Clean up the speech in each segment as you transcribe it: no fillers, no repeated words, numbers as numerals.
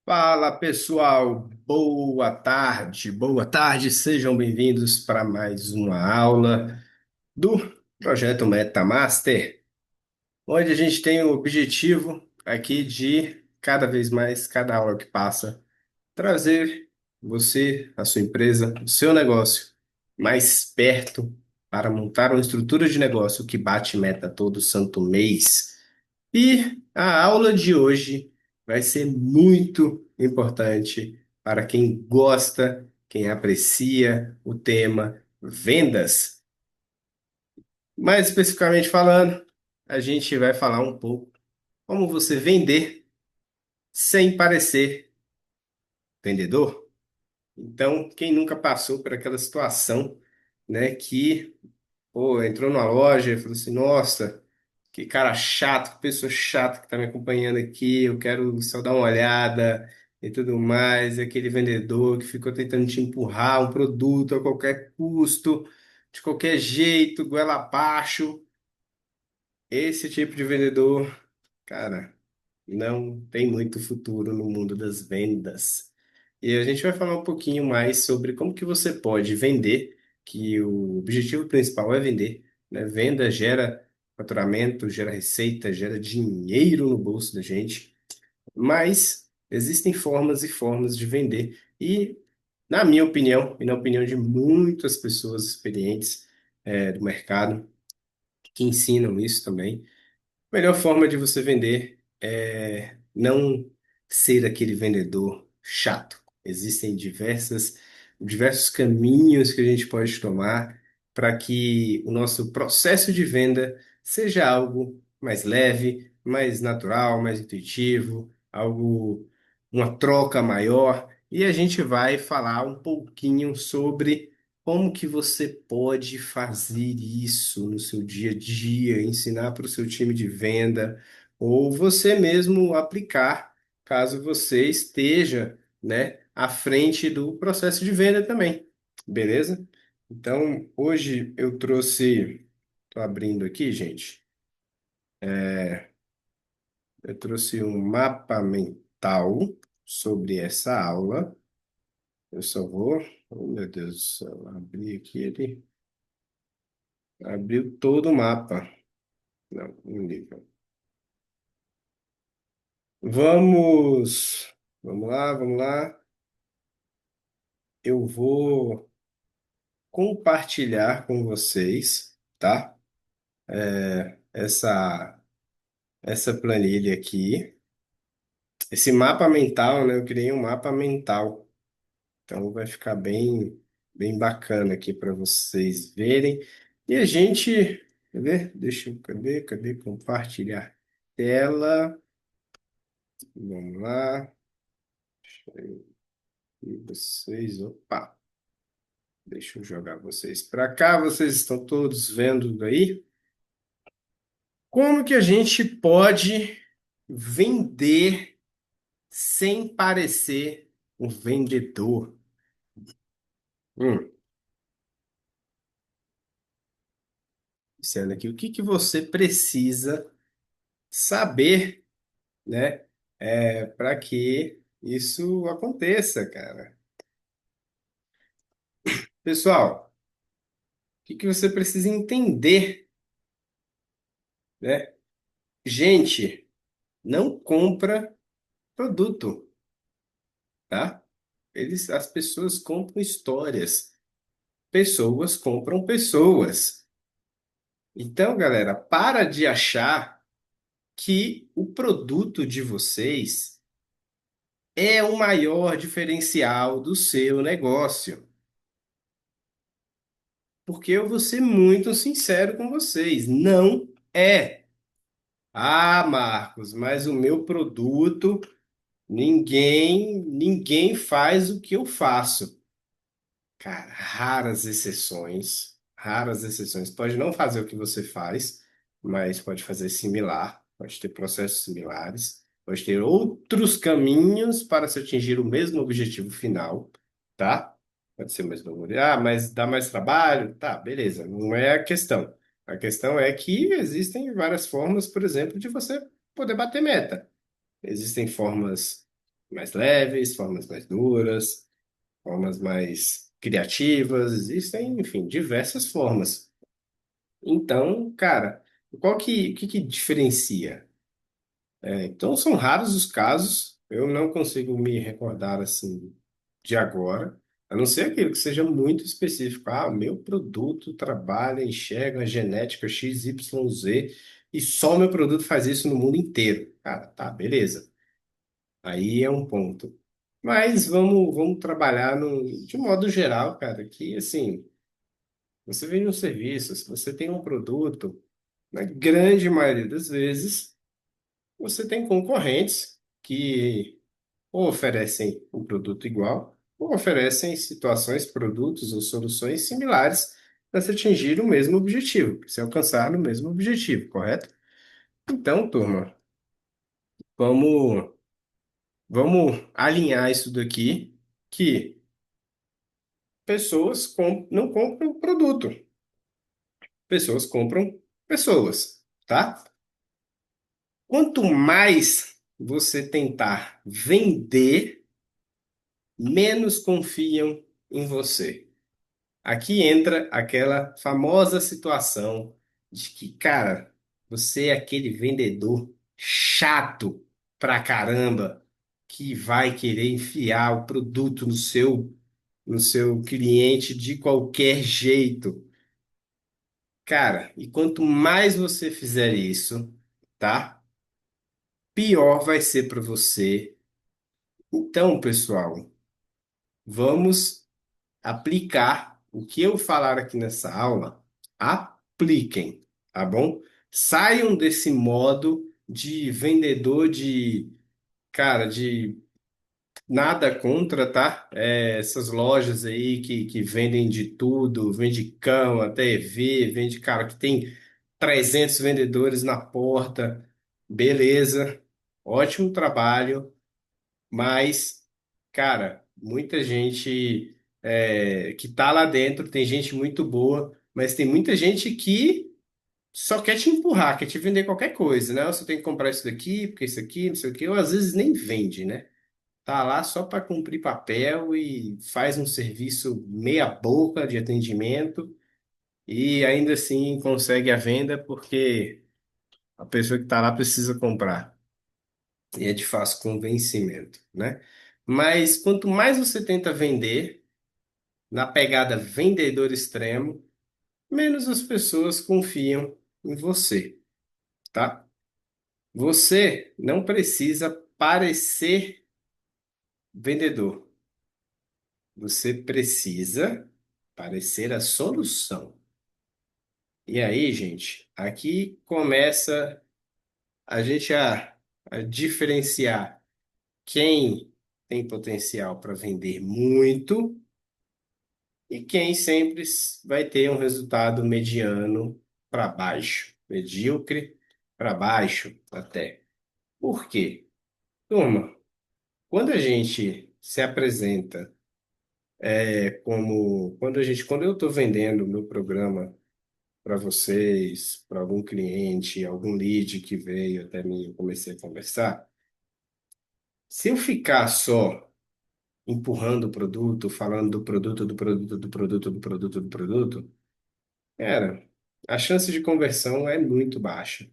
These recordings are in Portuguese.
Fala pessoal, boa tarde, sejam bem-vindos para mais uma aula do projeto MetaMaster, onde a gente tem o objetivo aqui de cada vez mais, cada aula que passa, trazer você, a sua empresa, o seu negócio mais perto para montar uma estrutura de negócio que bate meta todo santo mês. E a aula de hoje vai ser muito importante para quem gosta, quem aprecia o tema vendas. Mais especificamente falando, a gente vai falar um pouco como você vender sem parecer vendedor. Então, quem nunca passou por aquela situação, né, que pô, entrou numa loja e falou assim: Nossa, que cara chato, que pessoa chata que tá me acompanhando aqui, eu quero só dar uma olhada e tudo mais. E aquele vendedor que ficou tentando te empurrar um produto a qualquer custo, de qualquer jeito, goela abaixo. Esse tipo de vendedor, cara, não tem muito futuro no mundo das vendas. E a gente vai falar um pouquinho mais sobre como que você pode vender, que o objetivo principal é vender, né? Venda gera faturamento, gera receita, gera dinheiro no bolso da gente, mas existem formas e formas de vender. E, na minha opinião, e na opinião de muitas pessoas experientes, do mercado, que ensinam isso também, a melhor forma de você vender é não ser aquele vendedor chato. Existem diversos caminhos que a gente pode tomar para que o nosso processo de venda seja algo mais leve, mais natural, mais intuitivo, uma troca maior. E a gente vai falar um pouquinho sobre como que você pode fazer isso no seu dia a dia, ensinar para o seu time de venda, ou você mesmo aplicar, caso você esteja, né, à frente do processo de venda também, beleza? Então, hoje eu trouxe, estou abrindo aqui, gente, eu trouxe um mapa mental sobre essa aula. Eu só vou, oh meu Deus do céu, abrir aqui ele. Abriu todo o mapa. Não, um livro. Vamos lá. Eu vou compartilhar com vocês, tá? Essa planilha aqui. Esse mapa mental, né? Eu criei um mapa mental. Então vai ficar bem bacana aqui para vocês verem. E a gente, quer ver? Cadê compartilhar tela? Vamos lá. E vocês, opa. Deixa eu jogar vocês para cá. Vocês estão todos vendo aí? Como que a gente pode vender sem parecer um vendedor? Hum, Dizendo aqui, o que que você precisa saber, né, para que isso aconteça, cara? Pessoal, o que que você precisa entender, né? Gente, não compra produto, tá? As pessoas compram histórias. Pessoas compram pessoas. Então, galera, para de achar que o produto de vocês é o maior diferencial do seu negócio. Porque eu vou ser muito sincero com vocês, não é. Ah, Marcos, mas o meu produto, ninguém faz o que eu faço. Cara, raras exceções. Pode não fazer o que você faz, mas pode fazer similar, pode ter processos similares, pode ter outros caminhos para se atingir o mesmo objetivo final, tá? Pode ser mais dolorido. Ah, mas dá mais trabalho? Tá, beleza. Não é a questão. A questão é que existem várias formas, por exemplo, de você poder bater meta. Existem formas mais leves, formas mais duras, formas mais criativas, existem, enfim, diversas formas. Então, cara, o que que diferencia? Então, são raros os casos, eu não consigo me recordar assim de agora, a não ser aquilo que seja muito específico. Ah, meu produto trabalha, enxerga a genética XYZ e só meu produto faz isso no mundo inteiro. Cara, tá, beleza. Aí é um ponto. Mas vamos trabalhar de modo geral, cara, que assim, você vende um serviço, se você tem um produto, na grande maioria das vezes, você tem concorrentes que ou oferecem um produto igual, ou oferecem situações, produtos ou soluções similares para se atingir o mesmo objetivo, para se alcançar o mesmo objetivo, correto? Então, turma, vamos, vamos alinhar isso daqui, que não compram produto, pessoas compram pessoas, tá? Quanto mais você tentar vender, menos confiam em você. Aqui entra aquela famosa situação de que, cara, você é aquele vendedor chato pra caramba que vai querer enfiar o produto no seu cliente de qualquer jeito. Cara, e quanto mais você fizer isso, tá? Pior vai ser para você. Então, pessoal, vamos aplicar o que eu falar aqui nessa aula, apliquem, tá bom? Saiam desse modo de vendedor cara, de nada contra, tá? Essas lojas aí que vendem de tudo, vende cama, TV, vende, cara, que tem 300 vendedores na porta, beleza, ótimo trabalho. Mas, cara, muita gente que tá lá dentro, tem gente muito boa, mas tem muita gente que só quer te empurrar, quer te vender qualquer coisa, né? Você tem que comprar isso daqui, porque isso aqui, não sei o quê, ou às vezes nem vende, né? Tá lá só para cumprir papel e faz um serviço meia boca de atendimento e ainda assim consegue a venda porque a pessoa que tá lá precisa comprar. E é de fácil convencimento, né? Mas quanto mais você tenta vender, na pegada vendedor extremo, menos as pessoas confiam em você, tá? Você não precisa parecer vendedor, você precisa parecer a solução. E aí, gente, aqui começa a gente a diferenciar quem tem potencial para vender muito e quem sempre vai ter um resultado mediano para baixo, medíocre para baixo até. Por quê? Turma, quando a gente se apresenta quando eu estou vendendo o meu programa para vocês, para algum cliente, algum lead que veio até mim, eu comecei a conversar, se eu ficar só empurrando o produto, falando do produto, do produto, do produto, do produto, do produto, cara, a chance de conversão é muito baixa.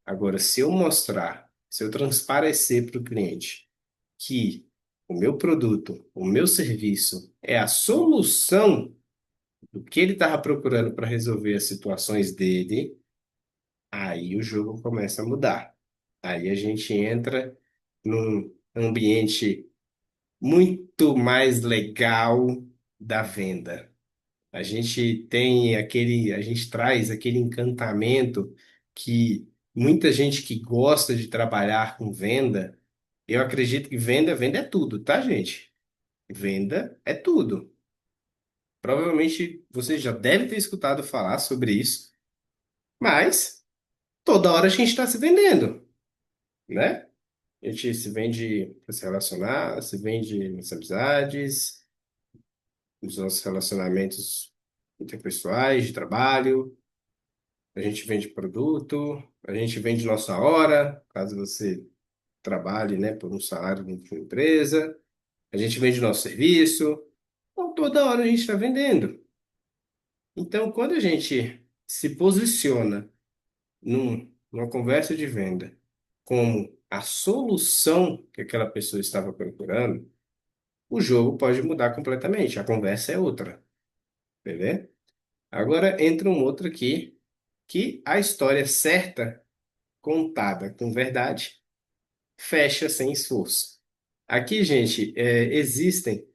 Agora, se eu mostrar, se eu transparecer para o cliente que o meu produto, o meu serviço é a solução do que ele estava procurando para resolver as situações dele, aí o jogo começa a mudar. Aí a gente entra num ambiente muito mais legal da venda. A gente traz aquele encantamento que muita gente que gosta de trabalhar com venda, eu acredito que venda é tudo, tá, gente? Venda é tudo. Provavelmente você já deve ter escutado falar sobre isso, mas toda hora a gente está se vendendo, né? A gente se vende para se relacionar, se vende nas amizades, nos nossos relacionamentos interpessoais, de trabalho. A gente vende produto, a gente vende nossa hora, caso você trabalhe, né, por um salário dentro de uma empresa, a gente vende nosso serviço, então toda hora a gente está vendendo. Então, quando a gente se posiciona numa conversa de venda como a solução que aquela pessoa estava procurando, o jogo pode mudar completamente, a conversa é outra, entendeu? Agora entra um outro aqui, que a história certa, contada com verdade, fecha sem esforço. Aqui, gente, existem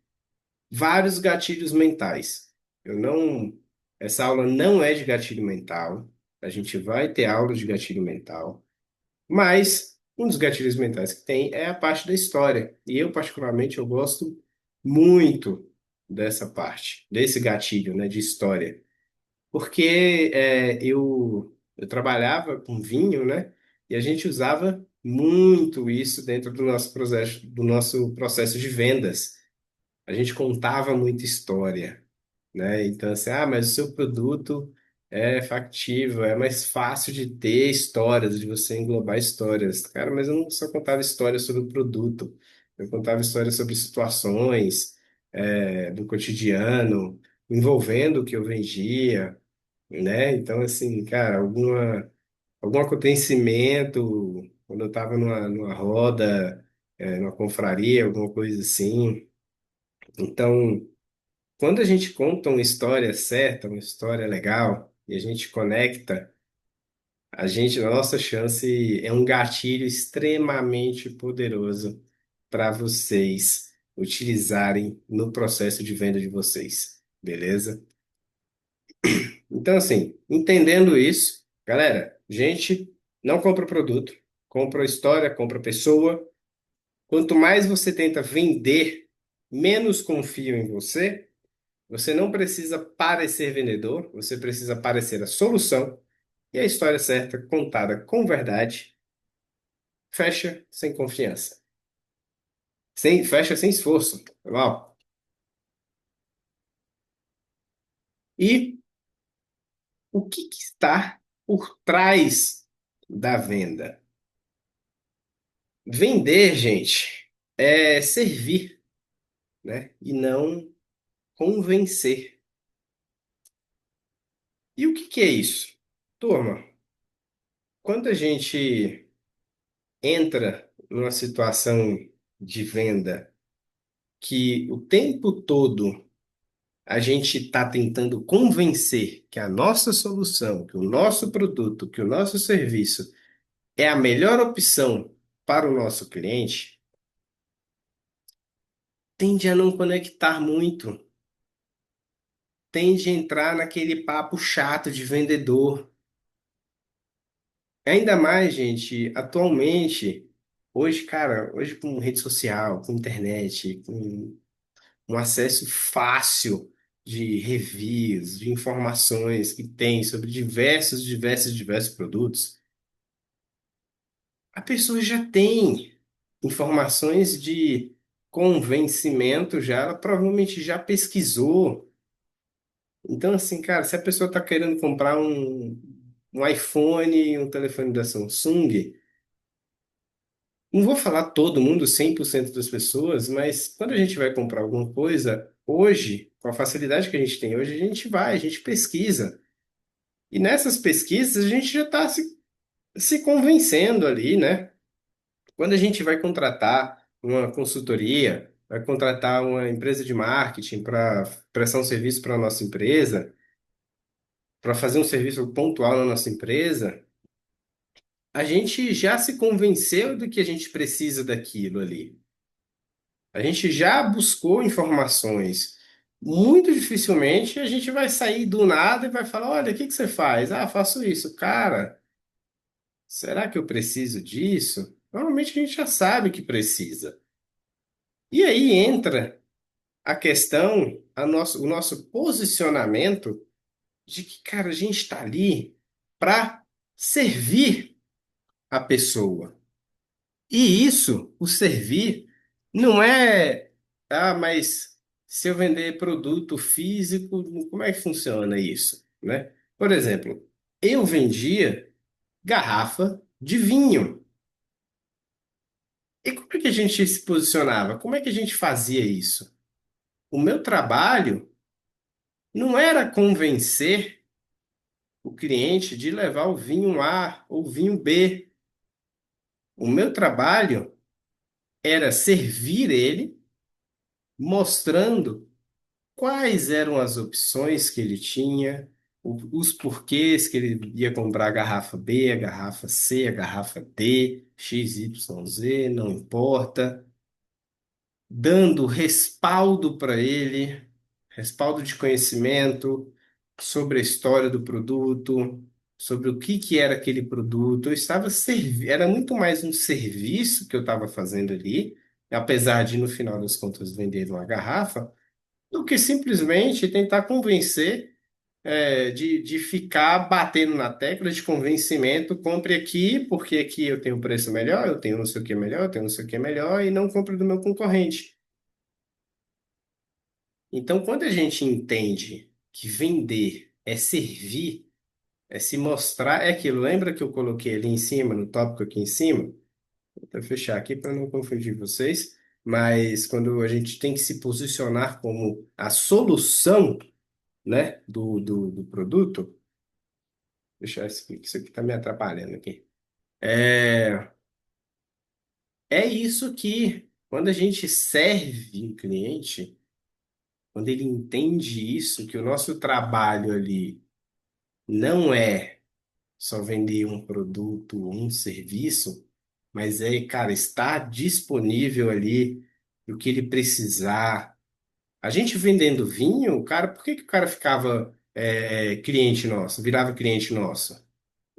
vários gatilhos mentais. Eu não, essa aula não é de gatilho mental. A gente vai ter aula de gatilho mental, mas um dos gatilhos mentais que tem é a parte da história. E eu, particularmente, eu gosto muito dessa parte, desse gatilho, né, de história. Porque eu trabalhava com vinho, né? E a gente usava muito isso dentro do nosso processo de vendas. A gente contava muita história, né? Então, assim, mas o seu produto é factível, é mais fácil de ter histórias, de você englobar histórias. Cara, mas eu não só contava histórias sobre o produto, eu contava histórias sobre situações, do cotidiano, envolvendo o que eu vendia, né? Então, assim, cara, algum acontecimento, quando eu estava numa roda, numa confraria, alguma coisa assim. Então, quando a gente conta uma história certa, uma história legal, e a gente conecta, a nossa chance é um gatilho extremamente poderoso para vocês utilizarem no processo de venda de vocês, beleza? Então, assim, entendendo isso, galera, gente, não compra produto, compra história, compra pessoa. Quanto mais você tenta vender, menos confiam em você. Você não precisa parecer vendedor, você precisa parecer a solução. E a história certa, contada com verdade, fecha sem confiança. Fecha sem esforço. Tá bom? E o que está por trás da venda? Vender, gente, é servir, né? E não convencer. E o que é isso? Turma, quando a gente entra numa situação de venda que o tempo todo a gente está tentando convencer que a nossa solução, que o nosso produto, que o nosso serviço é a melhor opção para o nosso cliente, tende a não conectar muito, tende a entrar naquele papo chato de vendedor. Ainda mais, gente, atualmente, hoje, cara, hoje com rede social, com internet, com um acesso fácil de reviews, de informações que tem sobre diversos produtos, a pessoa já tem informações de convencimento já, ela provavelmente já pesquisou. Então, assim, cara, se a pessoa está querendo comprar um iPhone, um telefone da Samsung, não vou falar todo mundo, 100% das pessoas, mas quando a gente vai comprar alguma coisa, hoje, com a facilidade que a gente tem hoje, a gente pesquisa. E nessas pesquisas a gente já está se convencendo ali, né? Quando a gente vai contratar uma consultoria, vai contratar uma empresa de marketing para prestar um serviço para a nossa empresa, para fazer um serviço pontual na nossa empresa, a gente já se convenceu do que a gente precisa daquilo ali. A gente já buscou informações. Muito dificilmente a gente vai sair do nada e vai falar: olha, o que que você faz? Ah, faço isso. Cara, será que eu preciso disso? Normalmente a gente já sabe que precisa. E aí entra a questão, o nosso posicionamento de que, cara, a gente está ali para servir a pessoa. E isso, o servir, não é, mas se eu vender produto físico, como é que funciona isso, né? Por exemplo, eu vendia garrafa de vinho. E como é que a gente se posicionava? Como é que a gente fazia isso? O meu trabalho não era convencer o cliente de levar o vinho A ou o vinho B. O meu trabalho era servir ele, mostrando quais eram as opções que ele tinha, os porquês que ele ia comprar a garrafa B, a garrafa C, a garrafa D, X, Y, Z, não importa, dando respaldo para ele, respaldo de conhecimento sobre a história do produto, sobre o que que era aquele produto. Eu estava era muito mais um serviço que eu estava fazendo ali, apesar de no final das contas vender uma garrafa, do que simplesmente tentar convencer, de ficar batendo na tecla de convencimento, compre aqui, porque aqui eu tenho preço melhor, eu tenho não sei o que melhor, eu tenho não sei o que melhor, e não compre do meu concorrente. Então, quando a gente entende que vender é servir, é se mostrar, é aquilo. Lembra que eu coloquei ali em cima, no tópico aqui em cima? Vou até fechar aqui para não confundir vocês. Mas quando a gente tem que se posicionar como a solução, né, do produto, deixar isso aqui está me atrapalhando aqui. É, é isso que, quando a gente serve o cliente, quando ele entende isso, que o nosso trabalho ali não é só vender um produto, um serviço, mas é, cara, estar disponível ali o que ele precisar. A gente vendendo vinho, cara, por que que o cara ficava cliente nosso, virava cliente nosso?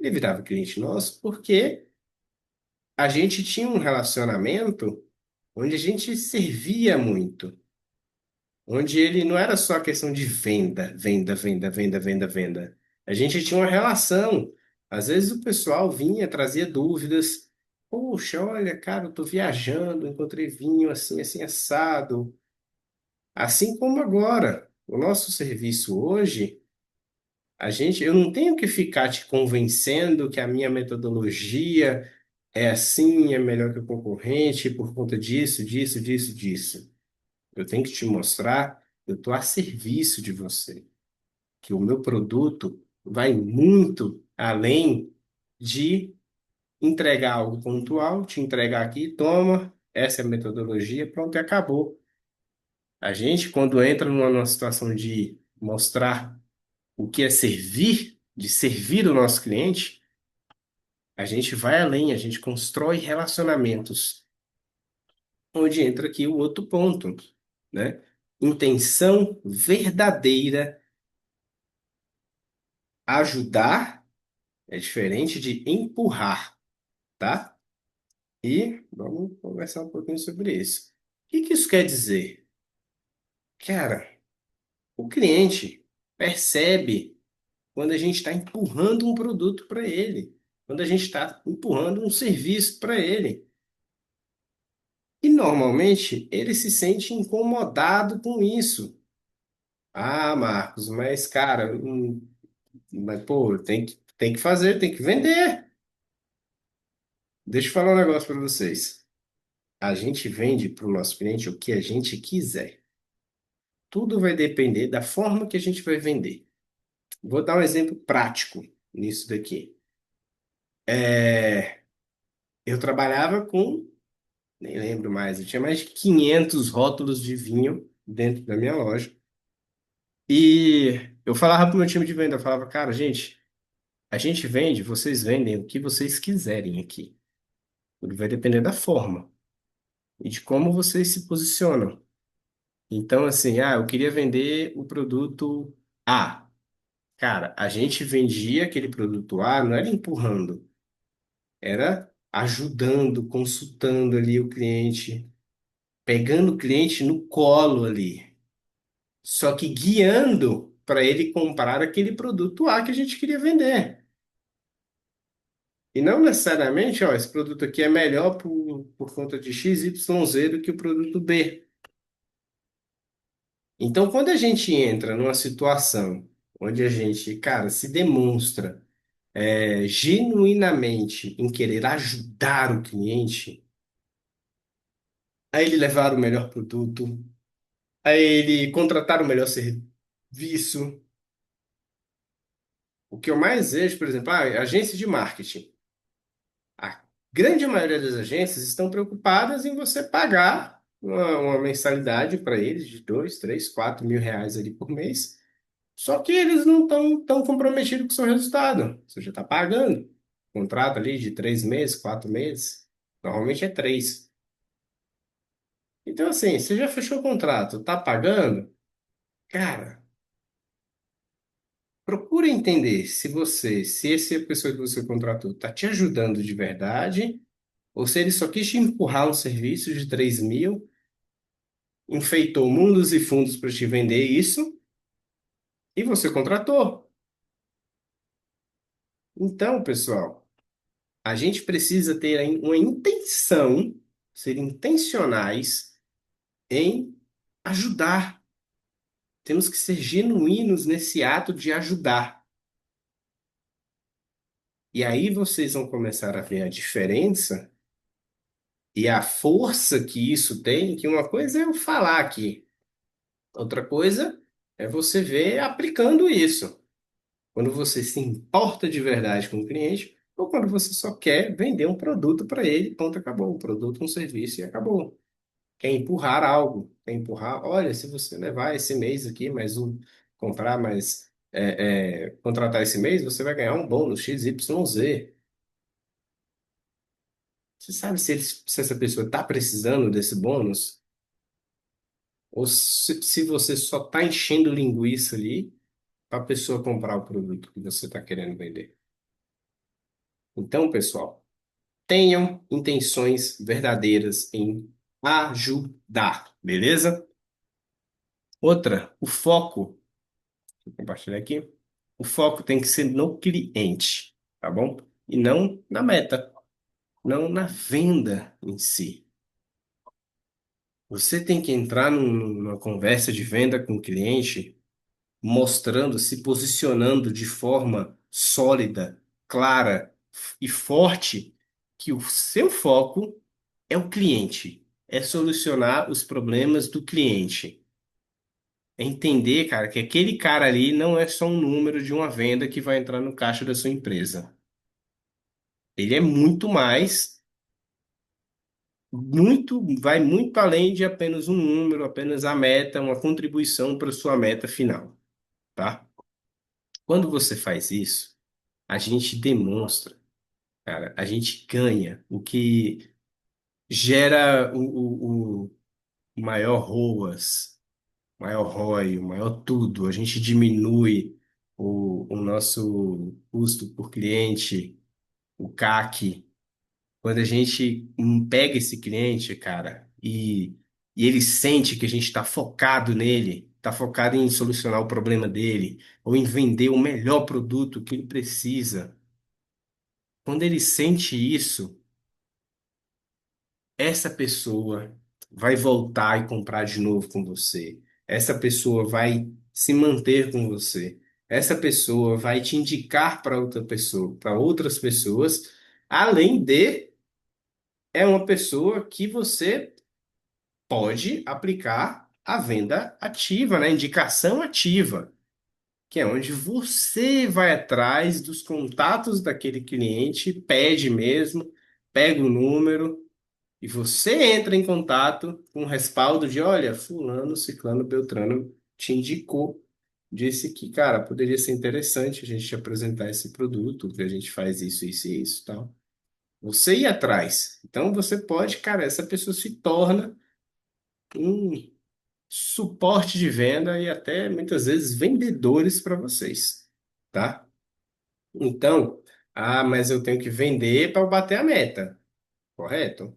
Ele virava cliente nosso porque a gente tinha um relacionamento onde a gente servia muito. Onde ele não era só questão de venda, venda, venda, venda, venda, venda. A gente tinha uma relação. Às vezes o pessoal vinha, trazia dúvidas. Poxa, olha, cara, eu tô viajando, encontrei vinho assim, assim, assado. Assim como agora, o nosso serviço hoje, eu não tenho que ficar te convencendo que a minha metodologia é assim, é melhor que o concorrente por conta disso, disso, disso, disso. Eu tenho que te mostrar, eu estou a serviço de você, que o meu produto vai muito além de entregar algo pontual, te entregar aqui, toma, essa é a metodologia, pronto, e acabou. A gente, quando entra numa situação de mostrar o que é servir, de servir o nosso cliente, a gente vai além, a gente constrói relacionamentos, onde entra aqui o outro ponto, né? Intenção verdadeira. Ajudar é diferente de empurrar, tá? E vamos conversar um pouquinho sobre isso. O que que isso quer dizer? Cara, o cliente percebe quando a gente está empurrando um produto para ele, quando a gente está empurrando um serviço para ele. E normalmente ele se sente incomodado com isso. Ah, Marcos, mas cara, mas pô, tem que fazer, tem que vender. Deixa eu falar um negócio para vocês. A gente vende para o nosso cliente o que a gente quiser. Tudo vai depender da forma que a gente vai vender. Vou dar um exemplo prático nisso daqui. É, eu trabalhava com, nem lembro mais, eu tinha mais de 500 rótulos de vinho dentro da minha loja. E eu falava para o meu time de venda, eu falava, cara, gente, a gente vende, vocês vendem o que vocês quiserem aqui. Tudo vai depender da forma e de como vocês se posicionam. Então, assim, eu queria vender o produto A. Cara, a gente vendia aquele produto A, não era empurrando, era ajudando, consultando ali o cliente, pegando o cliente no colo ali, só que guiando para ele comprar aquele produto A que a gente queria vender. E não necessariamente, ó, esse produto aqui é melhor por conta de X, Y, Z do que o produto B. Então, quando a gente entra numa situação onde a gente, cara, se demonstra genuinamente em querer ajudar o cliente, a ele levar o melhor produto, a ele contratar o melhor serviço. O que eu mais vejo, por exemplo, agência de marketing. A grande maioria das agências estão preocupadas em você pagar uma mensalidade para eles de 2, 3, 4 mil reais ali por mês. Só que eles não estão tão comprometidos com o seu resultado. Você já está pagando. Contrato ali de 3 meses, 4 meses. Normalmente é três. Então, assim, você já fechou o contrato, tá pagando? Cara, procura entender se essa pessoa que você contratou tá te ajudando de verdade, ou se ele só quis te empurrar um serviço de 3 mil, enfeitou mundos e fundos para te vender isso, e você contratou. Então, pessoal, a gente precisa ter aí uma intenção, ser intencionais em ajudar. Temos que ser genuínos nesse ato de ajudar. E aí vocês vão começar a ver a diferença e a força que isso tem, que uma coisa é eu falar aqui, outra coisa é você ver aplicando isso. Quando você se importa de verdade com o cliente, ou quando você só quer vender um produto para ele, ponto, acabou. Um produto, um serviço e acabou. Quer empurrar algo, quer empurrar, olha, se você levar esse mês aqui, mais um, comprar mais, contratar esse mês, você vai ganhar um bônus XYZ. Você sabe se essa pessoa está precisando desse bônus? Ou se você só está enchendo linguiça ali para a pessoa comprar o produto que você está querendo vender? Então, pessoal, tenham intenções verdadeiras em ajudar, beleza? Outra, o foco, vou compartilhar aqui, o foco tem que ser no cliente, tá bom? E não na meta, não na venda em si. Você tem que entrar numa conversa de venda com o cliente, mostrando, se posicionando de forma sólida, clara e forte, que o seu foco é o cliente, é solucionar os problemas do cliente. É entender, cara, que aquele cara ali não é só um número de uma venda que vai entrar no caixa da sua empresa. Ele é muito mais, vai muito além de apenas um número, apenas a meta, uma contribuição para sua meta final, tá? Quando você faz isso, a gente demonstra, cara, a gente ganha, o que gera o maior ROAS, maior ROI, o maior tudo. A gente diminui o nosso custo por cliente, o CAC. Quando a gente pega esse cliente, cara, e ele sente que a gente está focado nele, está focado em solucionar o problema dele, ou em vender o melhor produto que ele precisa. Quando ele sente isso, essa pessoa vai voltar e comprar de novo com você. Essa pessoa vai se manter com você. Essa pessoa vai te indicar para outra pessoa, para outras pessoas, além de é uma pessoa que você pode aplicar a venda ativa, né? Indicação ativa, que é onde você vai atrás dos contatos daquele cliente, pede mesmo, pega o número. E você entra em contato com o respaldo de, olha, fulano, ciclano, beltrano te indicou, disse que, cara, poderia ser interessante a gente te apresentar esse produto, que a gente faz isso, isso e isso, tal. Você ir atrás. Então você pode, cara, essa pessoa se torna um suporte de venda e até muitas vezes vendedores para vocês, tá? Então, mas eu tenho que vender para bater a meta, correto?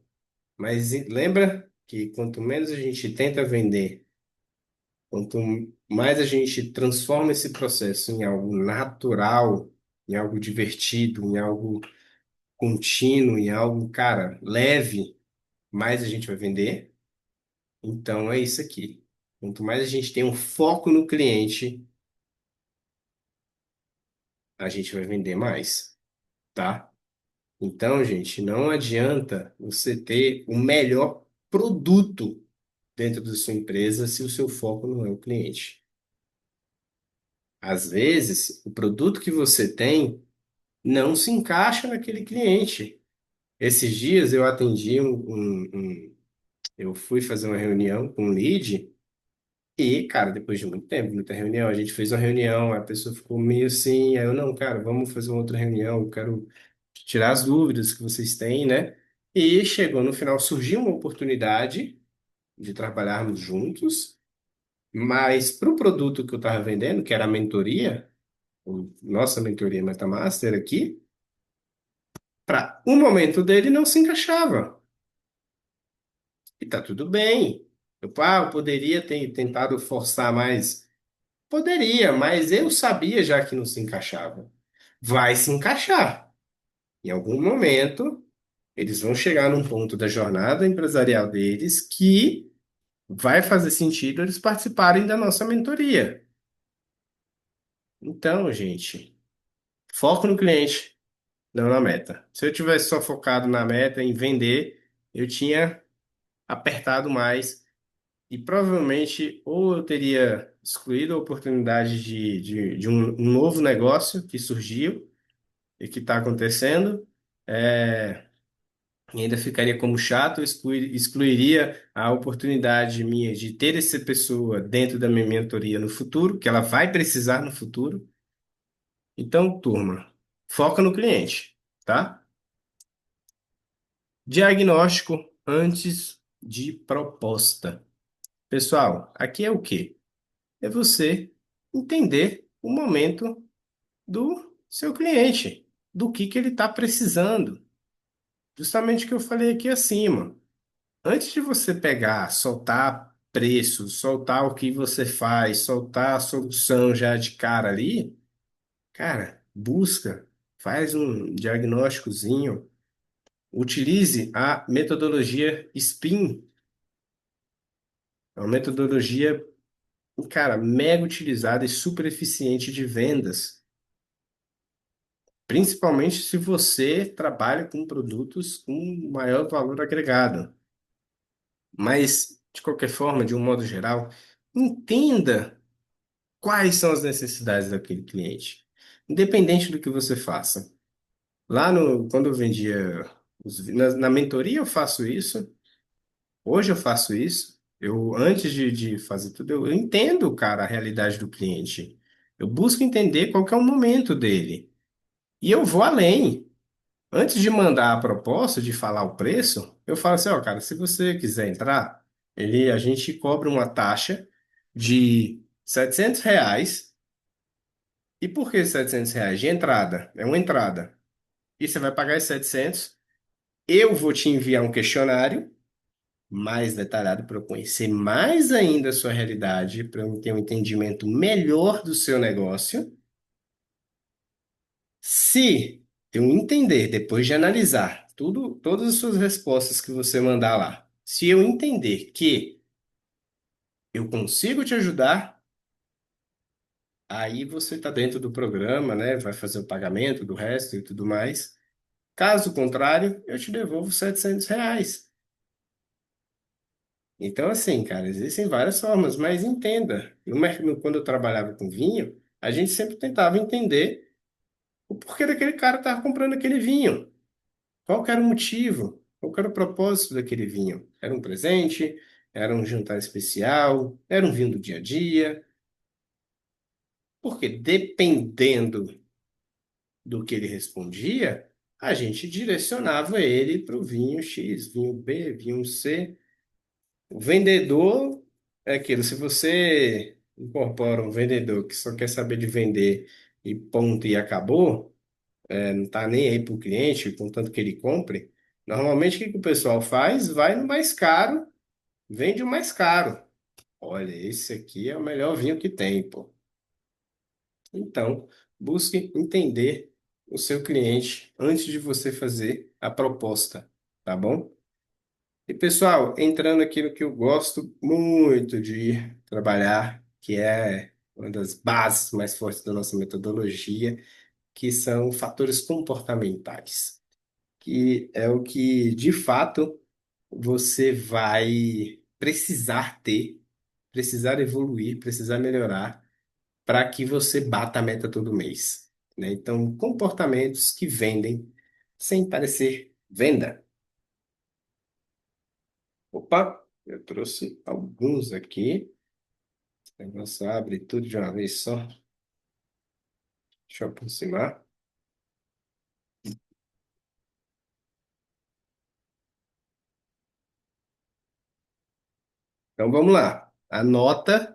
Mas lembra que quanto menos a gente tenta vender, quanto mais a gente transforma esse processo em algo natural, em algo divertido, em algo contínuo, em algo, cara, leve, mais a gente vai vender. Então é isso aqui. Quanto mais a gente tem um foco no cliente, a gente vai vender mais, tá? Então, gente, não adianta você ter o melhor. produto dentro da sua empresa se o seu foco não é o cliente. Às vezes, o produto que você tem não se encaixa naquele cliente. Esses dias eu atendi eu fui fazer uma reunião com um lead e, cara, depois de muito tempo, muita reunião, a gente fez uma reunião, a pessoa ficou meio assim, aí eu, não, cara, vamos fazer uma outra reunião, eu quero tirar as dúvidas que vocês têm, né? E chegou no final, surgiu uma oportunidade de trabalharmos juntos, mas para o produto que eu estava vendendo, que era a mentoria, nossa mentoria MetaMaster aqui, para o momento dele não se encaixava. E tá tudo bem. Eu poderia ter tentado forçar mais. Poderia, mas eu sabia já que não se encaixava. Vai se encaixar. Em algum momento, eles vão chegar num ponto da jornada empresarial deles que vai fazer sentido eles participarem da nossa mentoria. Então, gente, foco no cliente, não na meta. Se eu tivesse só focado na meta, em vender, eu tinha apertado mais e provavelmente ou eu teria excluído a oportunidade de um novo negócio que surgiu e que está acontecendo, e ainda ficaria como chato, excluiria a oportunidade minha de ter essa pessoa dentro da minha mentoria no futuro, que ela vai precisar no futuro. Então, turma, foca no cliente, tá? Diagnóstico antes de proposta. Pessoal, aqui é o quê? É você entender o momento do seu cliente, do que ele está precisando. Justamente o que eu falei aqui acima. Antes de você pegar, soltar preço, soltar o que você faz, soltar a solução já de cara ali, cara, busca, faz um diagnósticozinho, utilize a metodologia SPIN, é uma metodologia, cara, mega utilizada e super eficiente de vendas. Principalmente se você trabalha com produtos com maior valor agregado. Mas, de qualquer forma, de um modo geral, entenda quais são as necessidades daquele cliente, independente do que você faça. Lá no, quando eu vendia, na mentoria eu faço isso, hoje eu faço isso. Eu, antes de fazer tudo, eu entendo, cara, a realidade do cliente. Eu busco entender qual que é o momento dele. E eu vou além. Antes de mandar a proposta, de falar o preço, eu falo assim, ó, cara, se você quiser entrar, a gente cobra uma taxa de R$ 700. E por que R$ 700? De entrada. É uma entrada. E você vai pagar esses 700. Eu vou te enviar um questionário mais detalhado para eu conhecer mais ainda a sua realidade, para eu ter um entendimento melhor do seu negócio. Se eu entender, depois de analisar tudo, todas as suas respostas que você mandar lá, se eu entender que eu consigo te ajudar, aí você está dentro do programa, né? Vai fazer o pagamento do resto e tudo mais. Caso contrário, eu te devolvo R$ 700. Então, assim, cara, existem várias formas, mas entenda. Quando eu trabalhava com vinho, a gente sempre tentava entender o porquê daquele cara estar comprando aquele vinho. Qual que era o motivo? Qual que era o propósito daquele vinho? Era um presente? Era um jantar especial? Era um vinho do dia a dia? Porque dependendo do que ele respondia, a gente direcionava ele para o vinho X, vinho B, vinho C. O vendedor é aquilo, se você incorpora um vendedor que só quer saber de vender e ponto e acabou, não está nem aí para o cliente, contanto que ele compre, normalmente o que que o pessoal faz? Vai no mais caro, vende o mais caro. Olha, esse aqui é o melhor vinho que tem, pô. Então, busque entender o seu cliente antes de você fazer a proposta, tá bom? E pessoal, entrando aqui no que eu gosto muito de trabalhar, que é uma das bases mais fortes da nossa metodologia, que são fatores comportamentais, que é o que de fato você vai precisar ter, precisar evoluir, precisar melhorar para que você bata a meta todo mês, né? Então, comportamentos que vendem sem parecer venda. Opa, eu trouxe alguns aqui. O negócio abre tudo de uma vez só. Deixa eu aproximar. Então, vamos lá. Anota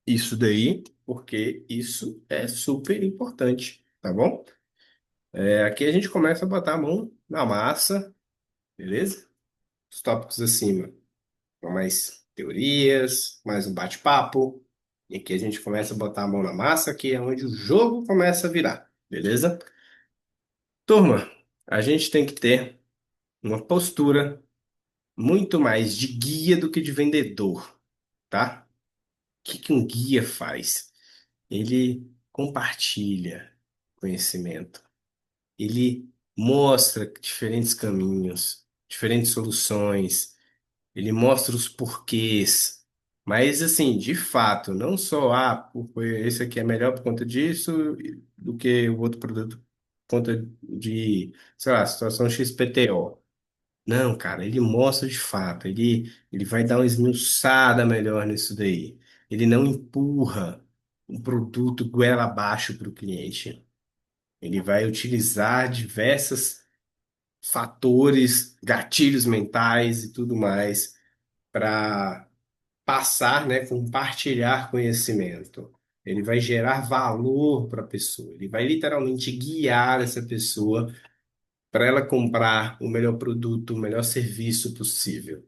isso daí, porque isso é super importante, tá bom? Aqui a gente começa a botar a mão na massa, beleza? Os tópicos acima, com mais teorias, mais um bate-papo. E aqui a gente começa a botar a mão na massa, que é onde o jogo começa a virar, beleza? Turma, a gente tem que ter uma postura muito mais de guia do que de vendedor, tá? O que que um guia faz? Ele compartilha conhecimento. Ele mostra diferentes caminhos, diferentes soluções, ele mostra os porquês. Mas, assim, de fato, não só, esse aqui é melhor por conta disso do que o outro produto por conta de, sei lá, situação XPTO. Não, cara, ele mostra de fato, ele vai dar uma esmiuçada melhor nisso daí. Ele não empurra um produto goela abaixo para o cliente. Ele vai utilizar diversos fatores, gatilhos mentais e tudo mais para passar, né, compartilhar conhecimento. Ele vai gerar valor para a pessoa. Ele vai literalmente guiar essa pessoa para ela comprar o melhor produto, o melhor serviço possível.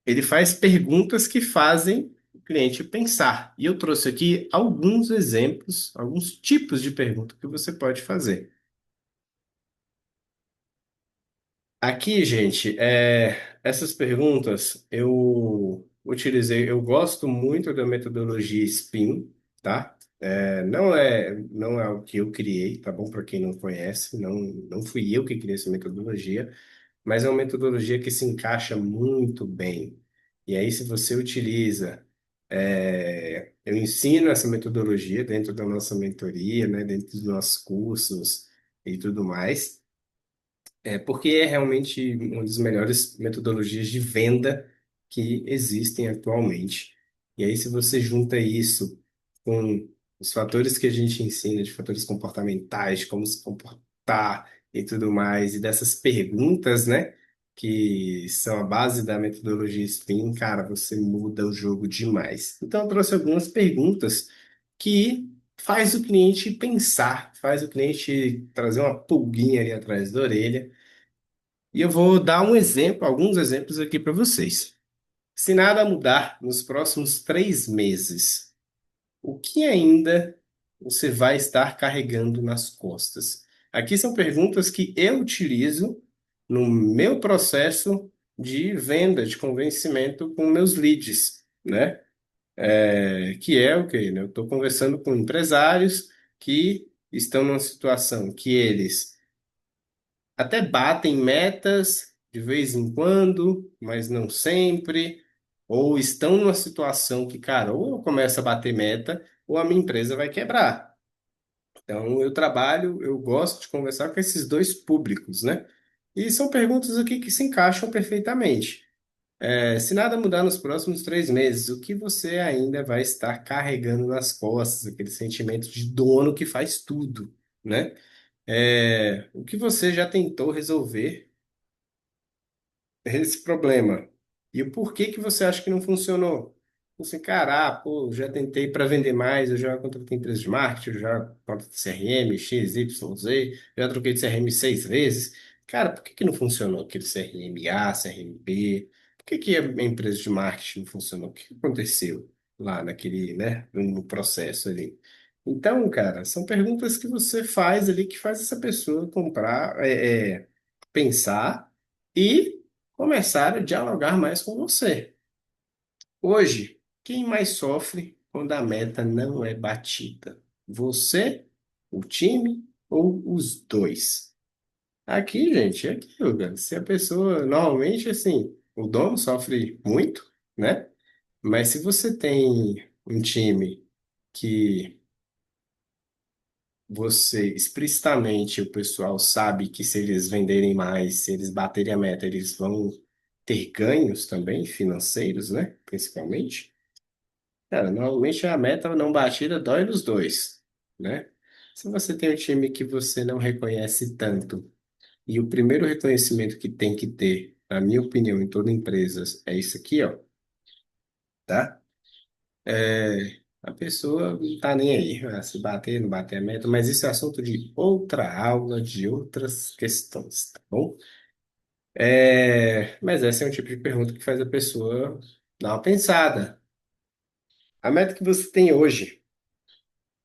Ele faz perguntas que fazem o cliente pensar. E eu trouxe aqui alguns exemplos, alguns tipos de pergunta que você pode fazer. Aqui, gente, essas perguntas eu utilizei, eu gosto muito da metodologia SPIN, tá? Não é o que eu criei, tá bom? Para quem não conhece, não fui eu que criei essa metodologia, mas é uma metodologia que se encaixa muito bem. E aí, se você utiliza, eu ensino essa metodologia dentro da nossa mentoria, né? Dentro dos nossos cursos e tudo mais. Porque é realmente uma das melhores metodologias de venda que existem atualmente. E aí, se você junta isso com os fatores que a gente ensina, de fatores comportamentais, de como se comportar e tudo mais, e dessas perguntas, né, que são a base da metodologia SPIN, cara, você muda o jogo demais. Então, eu trouxe algumas perguntas que faz o cliente pensar, faz o cliente trazer uma pulguinha ali atrás da orelha e eu vou dar um exemplo, alguns exemplos aqui para vocês. Se nada mudar nos próximos 3 meses, o que ainda você vai estar carregando nas costas? Aqui são perguntas que eu utilizo no meu processo de venda, de convencimento com meus leads, né? Que é o quê, né? Eu estou conversando com empresários que estão numa situação que eles até batem metas de vez em quando, mas não sempre, ou estão numa situação que, cara, ou eu começo a bater meta, ou a minha empresa vai quebrar. Então, eu gosto de conversar com esses dois públicos, né? E são perguntas aqui que se encaixam perfeitamente. Se nada mudar nos próximos 3 meses, o que você ainda vai estar carregando nas costas? Aquele sentimento de dono que faz tudo, né? O que você já tentou resolver esse problema. E o porquê que você acha que não funcionou? Assim, cara, pô, já tentei para vender mais, eu já contratei empresa de marketing, eu já contratei CRM, X, Y, Z, já troquei de CRM 6 vezes. Cara, por que que não funcionou aquele CRM A, CRM B? Por que que a empresa de marketing não funcionou? O que que aconteceu lá naquele, né, no processo ali? Então, cara, são perguntas que você faz ali que faz essa pessoa comprar, pensar e começar a dialogar mais com você. Hoje, quem mais sofre quando a meta não é batida? Você, o time ou os dois? Aqui, gente, é aquilo, cara. Se a pessoa, normalmente, assim, o dono sofre muito, né? Mas se você tem um time que você, explicitamente, o pessoal sabe que se eles venderem mais, se eles baterem a meta, eles vão ter ganhos também, financeiros, né? Principalmente. Cara, normalmente a meta não batida dói nos dois, né? Se você tem um time que você não reconhece tanto, e o primeiro reconhecimento que tem que ter, na minha opinião, em toda empresa, é isso aqui, ó, tá? A pessoa não tá nem aí, se bater, não bater a meta, mas isso é assunto de outra aula, de outras questões, tá bom? Mas esse é um tipo de pergunta que faz a pessoa dar uma pensada. A meta que você tem hoje,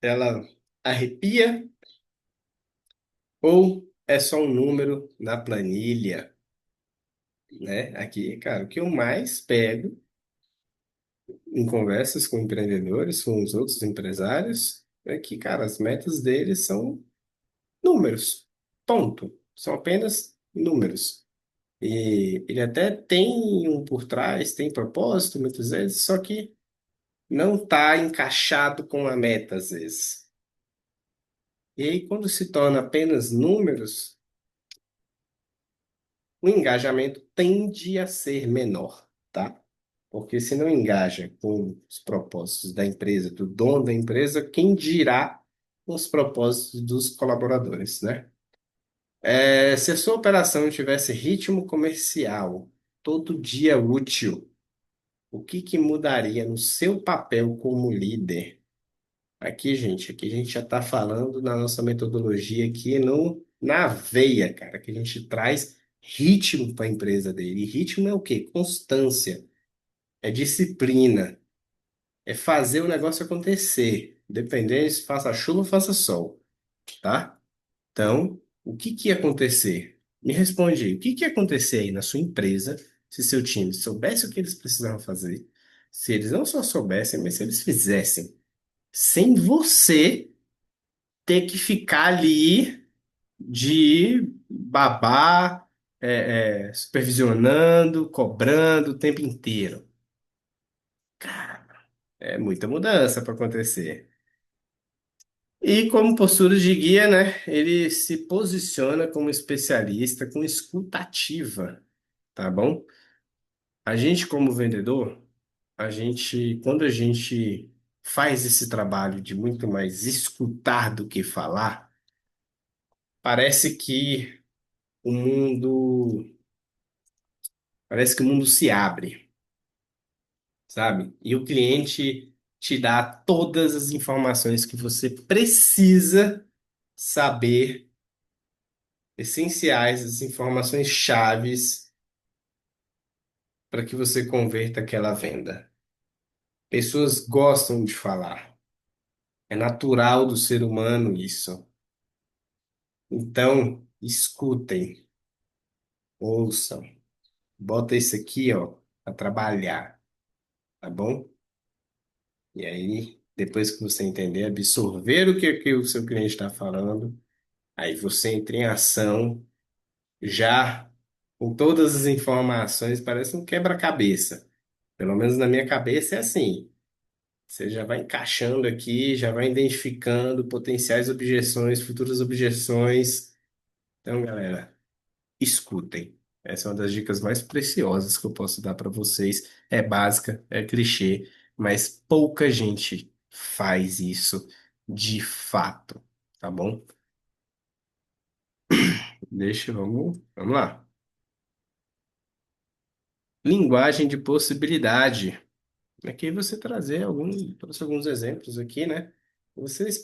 ela arrepia ou é só um número na planilha, né? Aqui, cara, o que eu mais pego em conversas com empreendedores, com os outros empresários, é que, cara, as metas deles são números. Ponto. São apenas números. E ele até tem um por trás, tem propósito muitas vezes, só que não está encaixado com a meta às vezes. E aí, quando se torna apenas números, o engajamento tende a ser menor, tá? Porque se não engaja com os propósitos da empresa, do dono da empresa, quem dirá com os propósitos dos colaboradores, né? Se a sua operação tivesse ritmo comercial, todo dia útil, o que que mudaria no seu papel como líder? Aqui a gente já está falando na nossa metodologia aqui no, na veia, cara, que a gente traz ritmo para a empresa dele. E ritmo é o quê? Constância, é disciplina, é fazer o negócio acontecer, independente se faça chuva ou faça sol, tá? Então, o que que ia acontecer? Me responde aí, o que que ia acontecer aí na sua empresa se seu time soubesse o que eles precisavam fazer, se eles não só soubessem, mas se eles fizessem, sem você ter que ficar ali de babá, supervisionando, cobrando o tempo inteiro. Cara, é muita mudança para acontecer. E como postura de guia, né, ele se posiciona como especialista com escutativa, tá bom? A gente, como vendedor, quando a gente faz esse trabalho de muito mais escutar do que falar, parece que o mundo, parece que o mundo se abre, sabe? E o cliente te dá todas as informações que você precisa saber, essenciais, as informações chaves para que você converta aquela venda. Pessoas gostam de falar. É natural do ser humano isso. Então, escutem, ouçam. Bota isso aqui, ó, para trabalhar, tá bom? E aí, depois que você entender, absorver que o seu cliente está falando, aí você entra em ação, já com todas as informações, parece um quebra-cabeça. Pelo menos na minha cabeça é assim. Você já vai encaixando aqui, já vai identificando potenciais objeções, futuras objeções. Então, galera, escutem. Essa é uma das dicas mais preciosas que eu posso dar para vocês. É básica, é clichê, mas pouca gente faz isso de fato, tá bom? Vamos lá. Linguagem de possibilidade. Aqui você trouxe alguns exemplos aqui, né? Vocês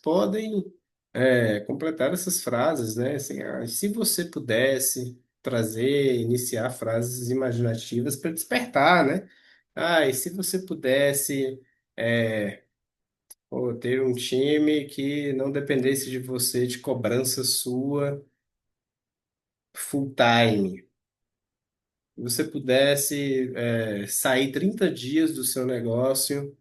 podem completar essas frases, né? Assim, se você pudesse iniciar frases imaginativas para despertar, né? E se você pudesse é, ter um time que não dependesse de você, de cobrança sua full time, você pudesse sair 30 dias do seu negócio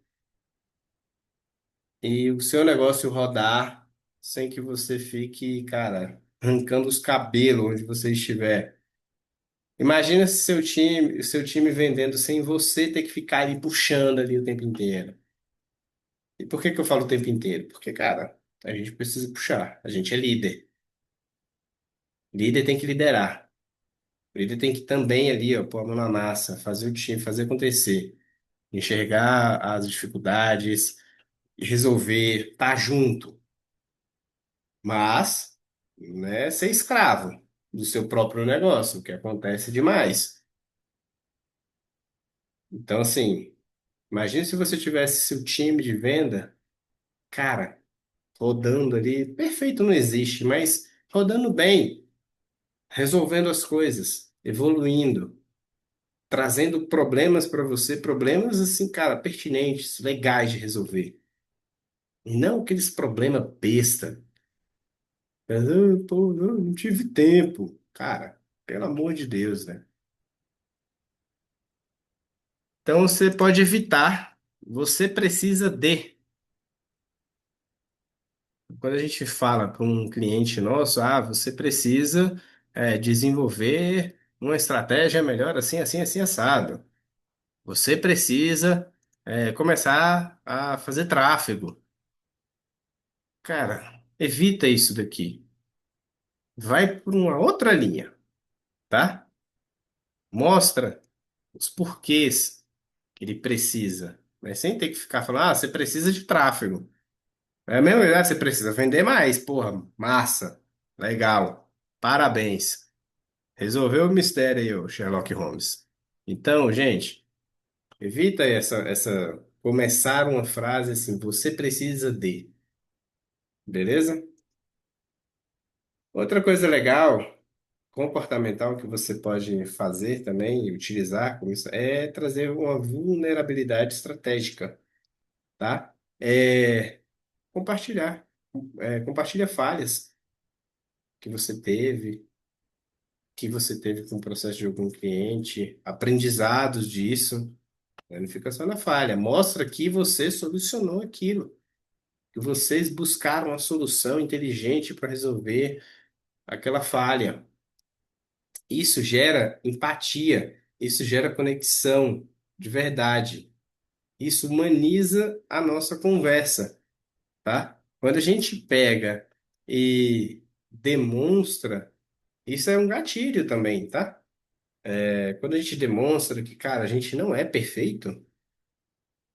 e o seu negócio rodar sem que você fique, cara. arrancando os cabelos onde você estiver. Imagina se seu time vendendo sem você ter que ficar ali puxando ali o tempo inteiro. E por que que eu falo o tempo inteiro? Porque, cara, a gente precisa puxar. A gente é líder. Líder tem que liderar. O líder tem que também ali, ó, pôr a mão na massa, fazer o time, fazer acontecer. Enxergar as dificuldades, resolver, estar junto. Mas, né, ser escravo do seu próprio negócio, o que acontece demais. Então, assim, imagine se você tivesse seu time de venda, cara, rodando ali, perfeito não existe, mas rodando bem, resolvendo as coisas, evoluindo, trazendo problemas para você, problemas assim, cara, pertinentes, legais de resolver. E não aqueles problemas besta. Pô, não tive tempo. Cara, pelo amor de Deus, né? Então você pode evitar. Você precisa de. Quando a gente fala para um cliente nosso, você precisa desenvolver uma estratégia melhor assim, assim, assim, assado. Você precisa começar a fazer tráfego. Cara, evita isso daqui. Vai por uma outra linha, tá? Mostra os porquês que ele precisa, mas sem ter que ficar falando, você precisa de tráfego. É mesmo, você precisa vender mais, porra, massa, legal, parabéns. Resolveu o mistério aí, ô Sherlock Holmes. Então, gente, evita começar uma frase assim, você precisa de, beleza? Outra coisa legal, comportamental que você pode fazer também e utilizar com isso é trazer uma vulnerabilidade estratégica, tá? Compartilhar, compartilha falhas que você teve, com o processo de algum cliente, aprendizados disso, né? Não fica só na falha. Mostra que você solucionou aquilo, que vocês buscaram uma solução inteligente para resolver aquela falha. Isso gera empatia, isso gera conexão de verdade. Isso humaniza a nossa conversa, tá? Quando a gente pega e demonstra, isso é um gatilho também, tá? Quando a gente demonstra que, cara, a gente não é perfeito,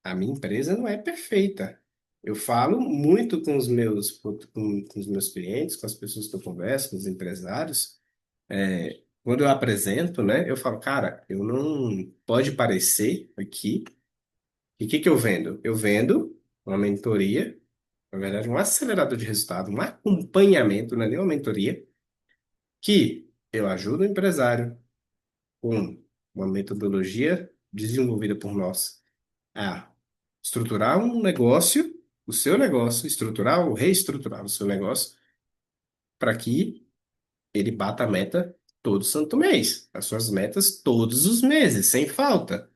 a minha empresa não é perfeita. Eu falo muito com os meus clientes, com as pessoas que eu converso, com os empresários. Quando eu apresento, né, eu falo, cara, eu não pode parecer aqui. E o que que eu vendo? Eu vendo uma mentoria, na verdade, um acelerador de resultado, um acompanhamento, não é nem uma mentoria, que eu ajudo o empresário com uma metodologia desenvolvida por nós a estruturar um negócio, o seu negócio, estruturar ou reestruturar o seu negócio, para que ele bata a meta todo santo mês, as suas metas todos os meses, sem falta.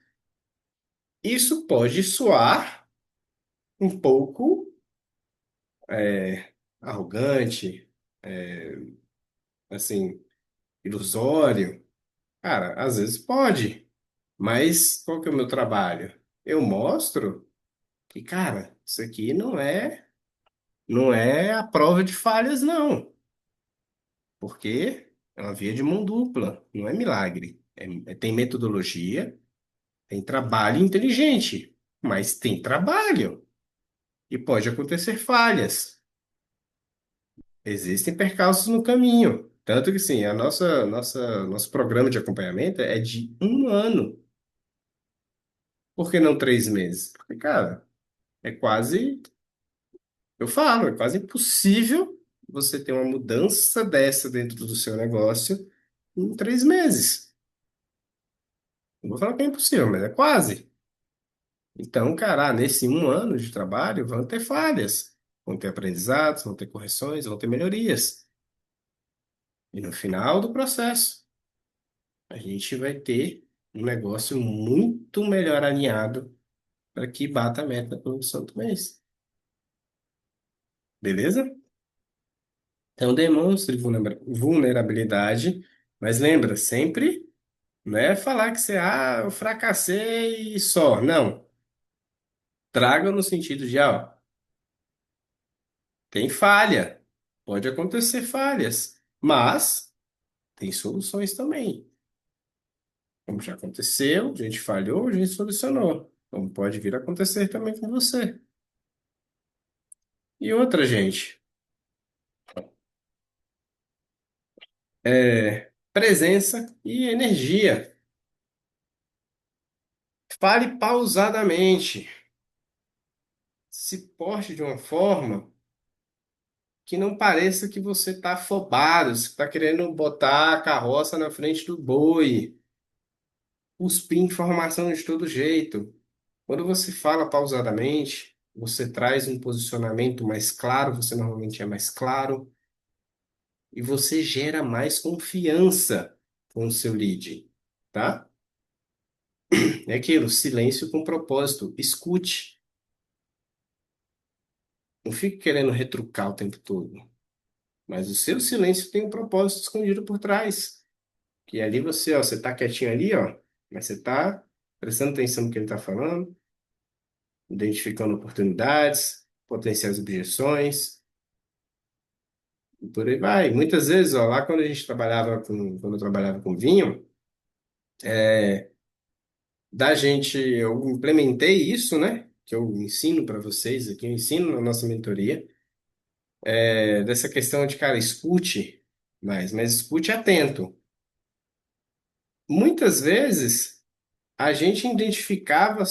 Isso pode soar um pouco arrogante, assim, ilusório. Cara, às vezes pode, mas qual que é o meu trabalho? Eu mostro que, cara, isso aqui não é a prova de falhas, não. Porque é uma via de mão dupla, não é milagre. Tem metodologia, tem trabalho inteligente, mas tem trabalho e pode acontecer falhas. Existem percalços no caminho. Tanto que, sim, nosso programa de acompanhamento é de um ano. Por que não 3 meses? Porque, cara, é quase, eu falo, é quase impossível você ter uma mudança dessa dentro do seu negócio em 3 meses. Não vou falar que é impossível, mas é quase. Então, cara, nesse um ano de trabalho vão ter falhas, vão ter aprendizados, vão ter correções, vão ter melhorias. E no final do processo, a gente vai ter um negócio muito melhor alinhado para que bata a meta da produção do mês. Beleza? Então, demonstre vulnerabilidade, mas lembra, sempre não é falar que você, eu fracassei e só. Não. Traga no sentido de, tem falha. Pode acontecer falhas, mas tem soluções também. Como já aconteceu, a gente falhou, a gente solucionou. Como pode vir a acontecer também com você. E outra, gente, presença e energia. Fale pausadamente. Se porte de uma forma que não pareça que você está afobado, você está querendo botar a carroça na frente do boi, cuspir informação de todo jeito. Quando você fala pausadamente, você traz um posicionamento mais claro, você normalmente é mais claro, e você gera mais confiança com o seu lead, tá? É aquilo, silêncio com propósito. Escute. Não fique querendo retrucar o tempo todo. Mas o seu silêncio tem um propósito escondido por trás. Que ali você, você tá quietinho ali, mas você tá prestando atenção no que ele tá falando, identificando oportunidades, potenciais objeções, e por aí vai. Muitas vezes, lá quando a gente quando eu trabalhava com vinho, da gente, eu implementei isso, né? Que eu ensino para vocês aqui, eu ensino na nossa mentoria, dessa questão de, cara, escute mais, mas escute atento. Muitas vezes a gente identificava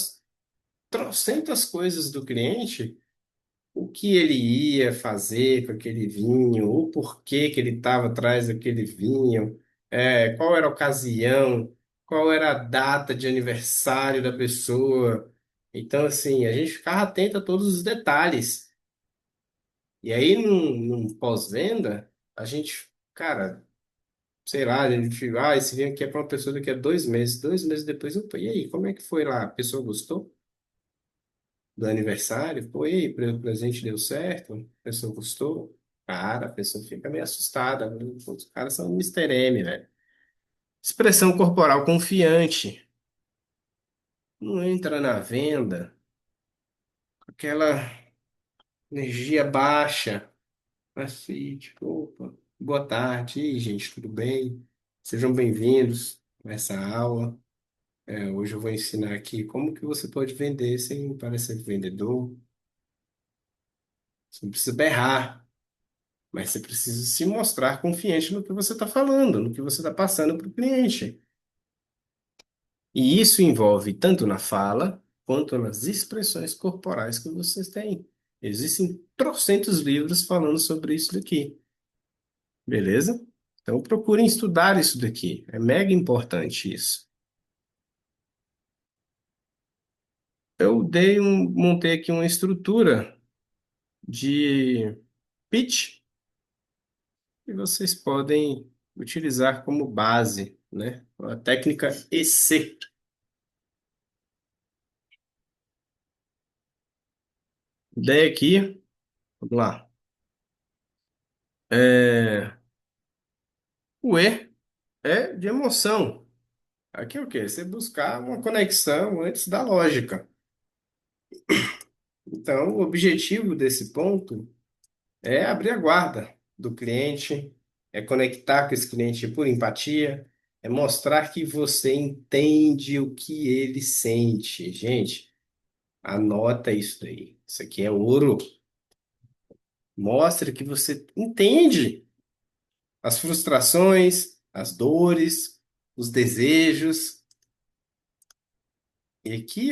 trocentas coisas do cliente, o que ele ia fazer com aquele vinho, o porquê que ele estava atrás daquele vinho, qual era a ocasião, qual era a data de aniversário da pessoa. Então, assim, a gente ficava atento a todos os detalhes. E aí, num pós-venda, a gente, cara, sei lá, a gente, esse vinho aqui é para uma pessoa daqui a 2 meses. 2 meses depois, opa, e aí, como é que foi lá? A pessoa gostou do aniversário? Pô, e aí, o presente deu certo? A pessoa gostou? Cara, a pessoa fica meio assustada. Pô, os caras são um Mr. M, velho. Expressão corporal confiante. Não entra na venda com aquela energia baixa. Assim, tipo, opa, boa tarde, e aí, gente, tudo bem? Sejam bem-vindos a essa aula. Hoje eu vou ensinar aqui como que você pode vender sem parecer vendedor. Você não precisa berrar, mas você precisa se mostrar confiante no que você está falando, no que você está passando para o cliente. E isso envolve tanto na fala quanto nas expressões corporais que vocês têm. Existem trocentos livros falando sobre isso daqui, beleza? Então procurem estudar isso daqui. É mega importante isso. Montei aqui uma estrutura de pitch que vocês podem utilizar como base, né? A técnica EC. Ideia aqui, vamos lá. É, o E é de emoção. Aqui é o quê? Você buscar uma conexão antes da lógica. Então, o objetivo desse ponto é abrir a guarda do cliente, é conectar com esse cliente por empatia, é mostrar que você entende o que ele sente. Gente, anota isso daí. Isso aqui é ouro. Mostre que você entende as frustrações, as dores, os desejos. E aqui,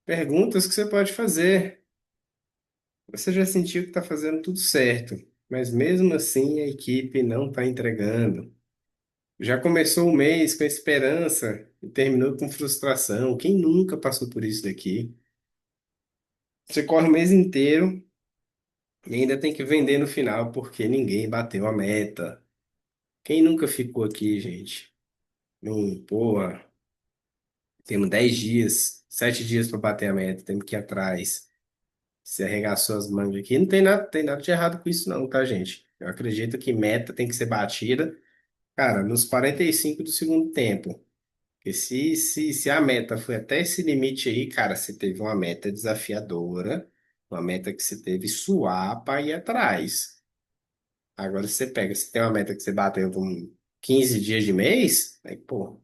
perguntas que você pode fazer. Você já sentiu que está fazendo tudo certo, mas mesmo assim a equipe não está entregando. Já começou o mês com esperança e terminou com frustração. Quem nunca passou por isso daqui? Você corre o mês inteiro e ainda tem que vender no final porque ninguém bateu a meta. Quem nunca ficou aqui, gente? Porra, temos 10 dias, 7 dias para bater a meta, temos que ir atrás. Você arregaçou as mangas aqui. Não tem nada de errado com isso, não, tá, gente? Eu acredito que meta tem que ser batida, cara, nos 45 do segundo tempo. Porque se a meta foi até esse limite aí, cara, você teve uma meta desafiadora, uma meta que você teve suar para ir atrás. Agora você pega, você tem uma meta que você bateu com 15 dias de mês, aí, pô,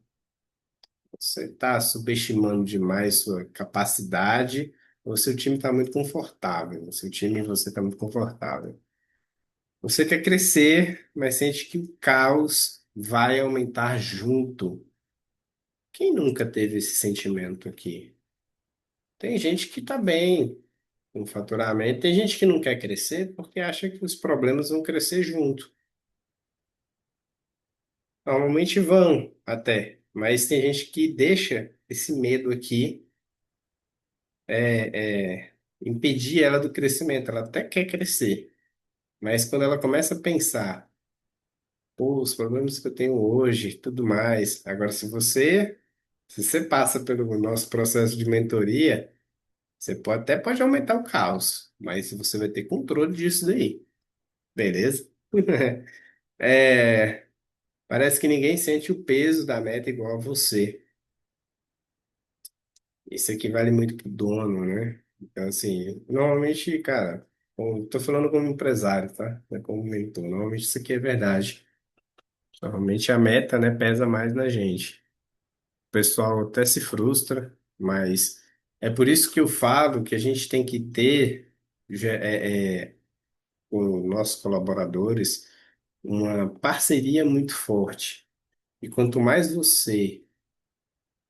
você está subestimando demais sua capacidade, ou seu time está muito confortável, o seu time e você está muito confortável. Você quer crescer, mas sente que o caos vai aumentar junto. Quem nunca teve esse sentimento aqui? Tem gente que está bem com faturamento, tem gente que não quer crescer porque acha que os problemas vão crescer junto. Normalmente vão até, mas tem gente que deixa esse medo aqui impedir ela do crescimento. Ela até quer crescer, mas quando ela começa a pensar, pô, os problemas que eu tenho hoje, tudo mais. Agora, se você passa pelo nosso processo de mentoria, você até pode aumentar o caos, mas você vai ter controle disso daí, beleza? É, parece que ninguém sente o peso da meta igual a você. Isso aqui vale muito pro dono, né? Então, assim, normalmente, cara, eu tô falando como empresário, tá? Não é como mentor. Normalmente isso aqui é verdade. Normalmente a meta, né, pesa mais na gente. O pessoal até se frustra, mas é por isso que eu falo que a gente tem que ter, com nossos colaboradores, uma parceria muito forte. E quanto mais você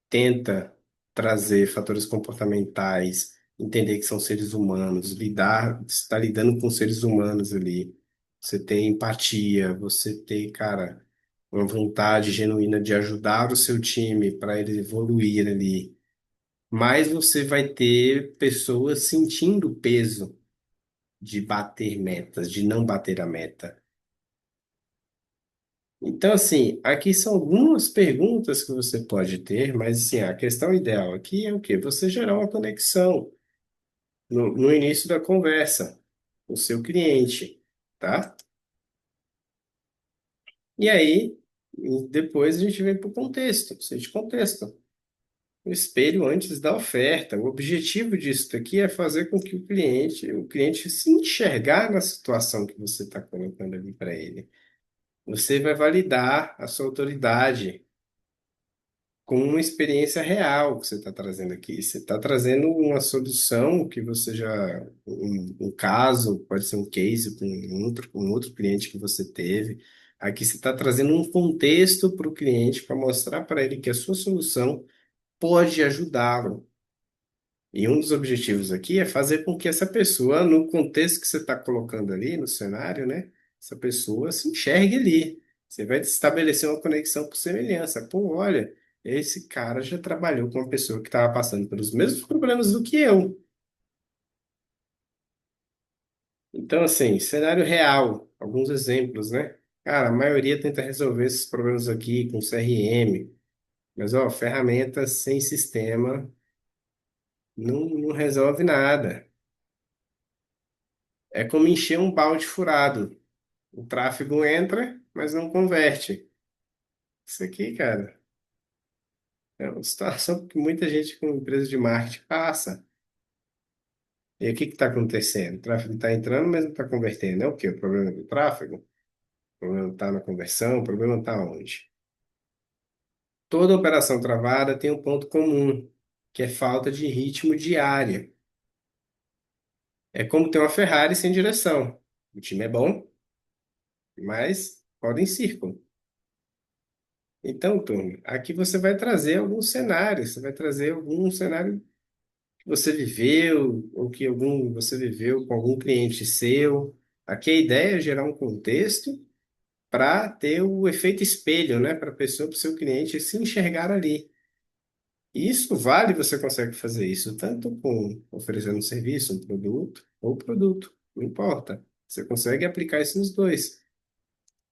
tenta trazer fatores comportamentais, entender que são seres humanos, está lidando com seres humanos ali. Você tem empatia, você tem, cara, uma vontade genuína de ajudar o seu time para ele evoluir ali. Mas você vai ter pessoas sentindo o peso de bater metas, de não bater a meta. Então, assim, aqui são algumas perguntas que você pode ter, mas assim, a questão ideal aqui é o quê? Você gerar uma conexão no início da conversa com o seu cliente, tá? E aí, depois a gente vem para o contexto, precisa de contexto. O espelho antes da oferta. O objetivo disso aqui é fazer com que o cliente se enxergar na situação que você está colocando ali para ele. Você vai validar a sua autoridade com uma experiência real que você está trazendo aqui. Você está trazendo uma solução que você já, um caso, pode ser um case com um outro cliente que você teve. Aqui você está trazendo um contexto para o cliente para mostrar para ele que a sua solução pode ajudá-lo. E um dos objetivos aqui é fazer com que essa pessoa, no contexto que você está colocando ali, no cenário, né? Essa pessoa se enxergue ali. Você vai estabelecer uma conexão por semelhança. Pô, olha, esse cara já trabalhou com uma pessoa que estava passando pelos mesmos problemas do que eu. Então, assim, cenário real, alguns exemplos, né? Cara, a maioria tenta resolver esses problemas aqui com CRM, mas, ó, ferramentas sem sistema não resolve nada. É como encher um balde furado. O tráfego entra, mas não converte. Isso aqui, cara, é uma situação que muita gente com empresa de marketing passa. E aí, o que está acontecendo? O tráfego está entrando, mas não está convertendo. É o quê? O problema do tráfego? O problema está na conversão? O problema está onde? Toda operação travada tem um ponto comum, que é falta de ritmo diário. É como ter uma Ferrari sem direção. O time é bom, mas roda em círculo. Então, turma, aqui você vai trazer alguns cenários, você vai trazer algum cenário que você viveu, ou que você viveu com algum cliente seu. Aqui a ideia é gerar um contexto para ter o efeito espelho, né? Para a pessoa, para o seu cliente se enxergar ali. E isso vale, você consegue fazer isso tanto com oferecendo um serviço, um produto, ou produto, não importa. Você consegue aplicar isso nos dois.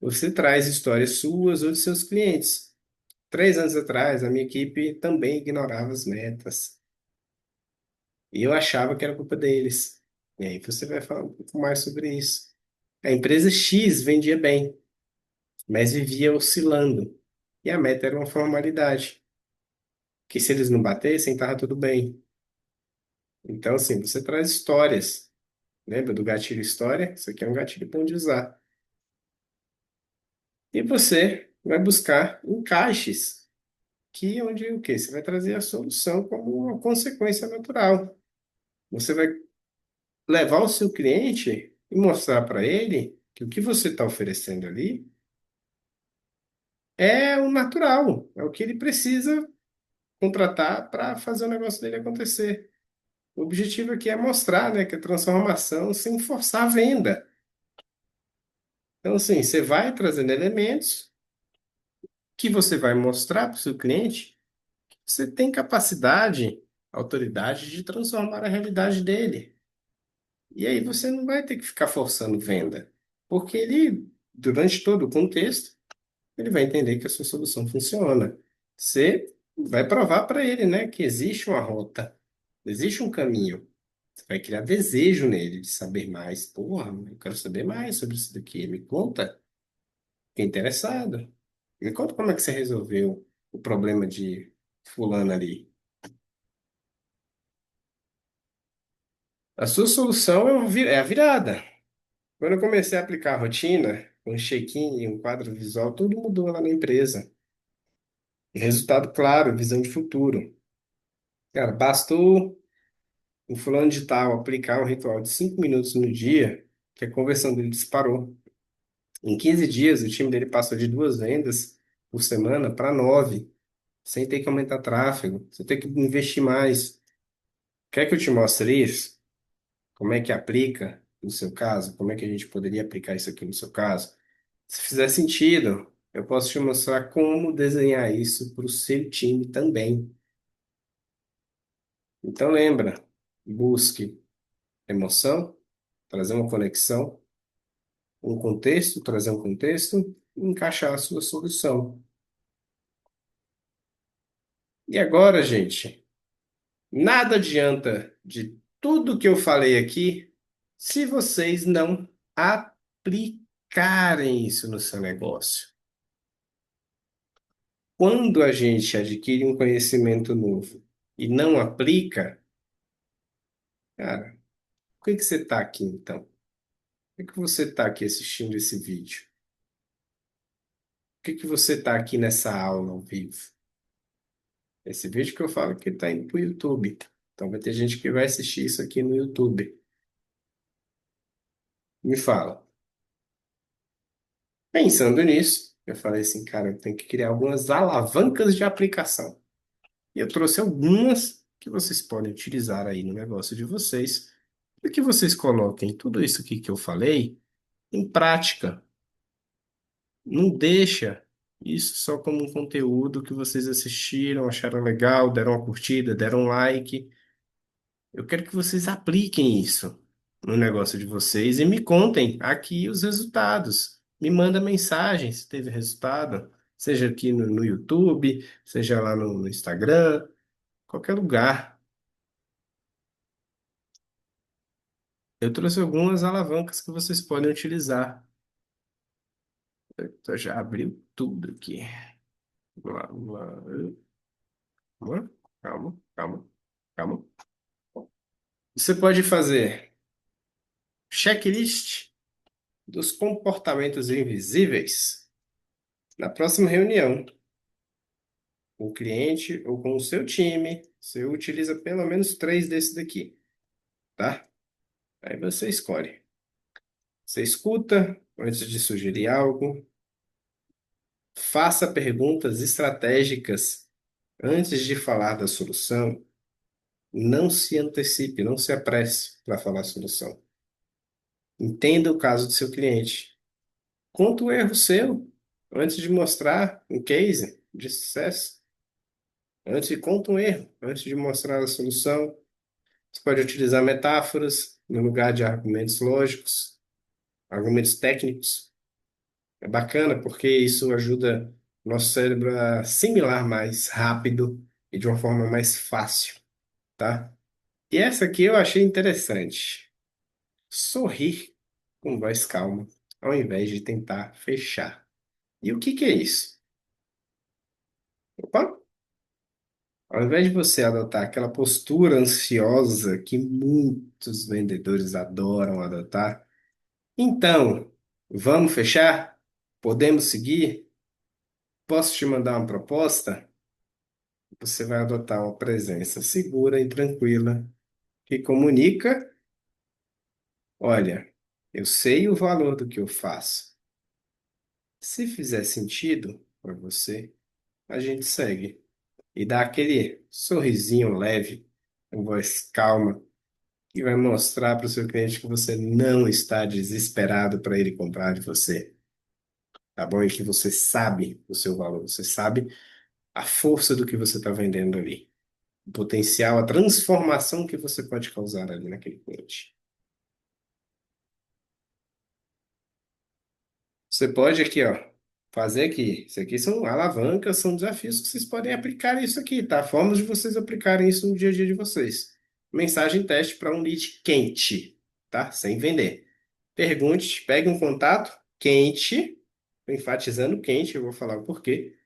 Você traz histórias suas ou de seus clientes. 3 anos atrás, a minha equipe também ignorava as metas. E eu achava que era culpa deles. E aí você vai falar um pouco mais sobre isso. A empresa X vendia bem, mas vivia oscilando. E a meta era uma formalidade, que se eles não batessem, estava tudo bem. Então, assim, você traz histórias. Lembra do gatilho história? Isso aqui é um gatilho bom de usar. E você vai buscar encaixes, que é onde o quê? Você vai trazer a solução como uma consequência natural. Você vai levar o seu cliente e mostrar para ele que o que você está oferecendo ali é o natural, é o que ele precisa contratar para fazer o negócio dele acontecer. O objetivo aqui é mostrar, né, que a transformação sem forçar a venda. Então, assim, você vai trazendo elementos que você vai mostrar para o seu cliente que você tem capacidade, autoridade de transformar a realidade dele. E aí você não vai ter que ficar forçando venda, porque ele, durante todo o contexto, ele vai entender que a sua solução funciona. Você vai provar para ele, né, que existe uma rota, existe um caminho. Você vai criar desejo nele de saber mais. Porra, eu quero saber mais sobre isso daqui. Me conta. Fiquei interessado. Me conta como é que você resolveu o problema de fulano ali. A sua solução é a virada. Quando eu comecei a aplicar a rotina, um check-in, um quadro visual, tudo mudou lá na empresa. Resultado claro, visão de futuro. Cara, bastou o fulano de tal aplicar um ritual de 5 minutos no dia, que a conversão dele disparou. Em 15 dias, o time dele passou de 2 vendas por semana para 9, sem ter que aumentar tráfego, sem ter que investir mais. Quer que eu te mostre isso? Como é que aplica no seu caso? Como é que a gente poderia aplicar isso aqui no seu caso? Se fizer sentido, eu posso te mostrar como desenhar isso para o seu time também. Então lembra, busque emoção, trazer uma conexão, um contexto, trazer um contexto e encaixar a sua solução. E agora, gente, nada adianta de tudo que eu falei aqui se vocês não aplicarem isso no seu negócio. Quando a gente adquire um conhecimento novo e não aplica, cara, por que que você está aqui então? Por que que você está aqui assistindo esse vídeo? Por que que você está aqui nessa aula ao vivo? Esse vídeo que eu falo que está indo para o YouTube. Então vai ter gente que vai assistir isso aqui no YouTube. Me fala. Pensando nisso, eu falei assim, cara, eu tenho que criar algumas alavancas de aplicação. E eu trouxe algumas que vocês podem utilizar aí no negócio de vocês, e que vocês coloquem tudo isso aqui que eu falei em prática. Não deixa isso só como um conteúdo que vocês assistiram, acharam legal, deram uma curtida, deram um like. Eu quero que vocês apliquem isso no negócio de vocês e me contem aqui os resultados. Me manda mensagem se teve resultado, seja aqui no YouTube, seja lá no Instagram, qualquer lugar. Eu trouxe algumas alavancas que vocês podem utilizar. Eu já abriu tudo aqui. Vamos lá, vamos lá. Calma, calma, calma, calma. Você pode fazer checklist dos comportamentos invisíveis na próxima reunião. Com o cliente ou com o seu time, você utiliza pelo menos 3 desses daqui, tá? Aí você escolhe. Você escuta antes de sugerir algo, faça perguntas estratégicas antes de falar da solução, não se antecipe, não se apresse para falar a solução. Entenda o caso do seu cliente. Conta o erro seu antes de mostrar um case de sucesso. Antes, conta um erro antes de mostrar a solução. Você pode utilizar metáforas no lugar de argumentos lógicos, argumentos técnicos. É bacana porque isso ajuda o nosso cérebro a assimilar mais rápido e de uma forma mais fácil, tá? E essa aqui eu achei interessante. sorrir com voz calma, ao invés de tentar fechar. E o que que é isso? Opa! Ao invés de você adotar aquela postura ansiosa que muitos vendedores adoram adotar, então, vamos fechar? Podemos seguir? Posso te mandar uma proposta? Você vai adotar uma presença segura e tranquila que comunica: olha, eu sei o valor do que eu faço. Se fizer sentido para você, a gente segue. E dá aquele sorrisinho leve, com voz calma, que vai mostrar para o seu cliente que você não está desesperado para ele comprar de você, tá bom? E que você sabe o seu valor, você sabe a força do que você está vendendo ali, o potencial, a transformação que você pode causar ali naquele cliente. Você pode aqui, ó, fazer aqui. Isso aqui são alavancas, são desafios que vocês podem aplicar isso aqui, tá? Formas de vocês aplicarem isso no dia a dia de vocês. Mensagem teste para um lead quente, tá? Sem vender. Pergunte, pegue um contato quente, tô enfatizando quente, eu vou falar o porquê.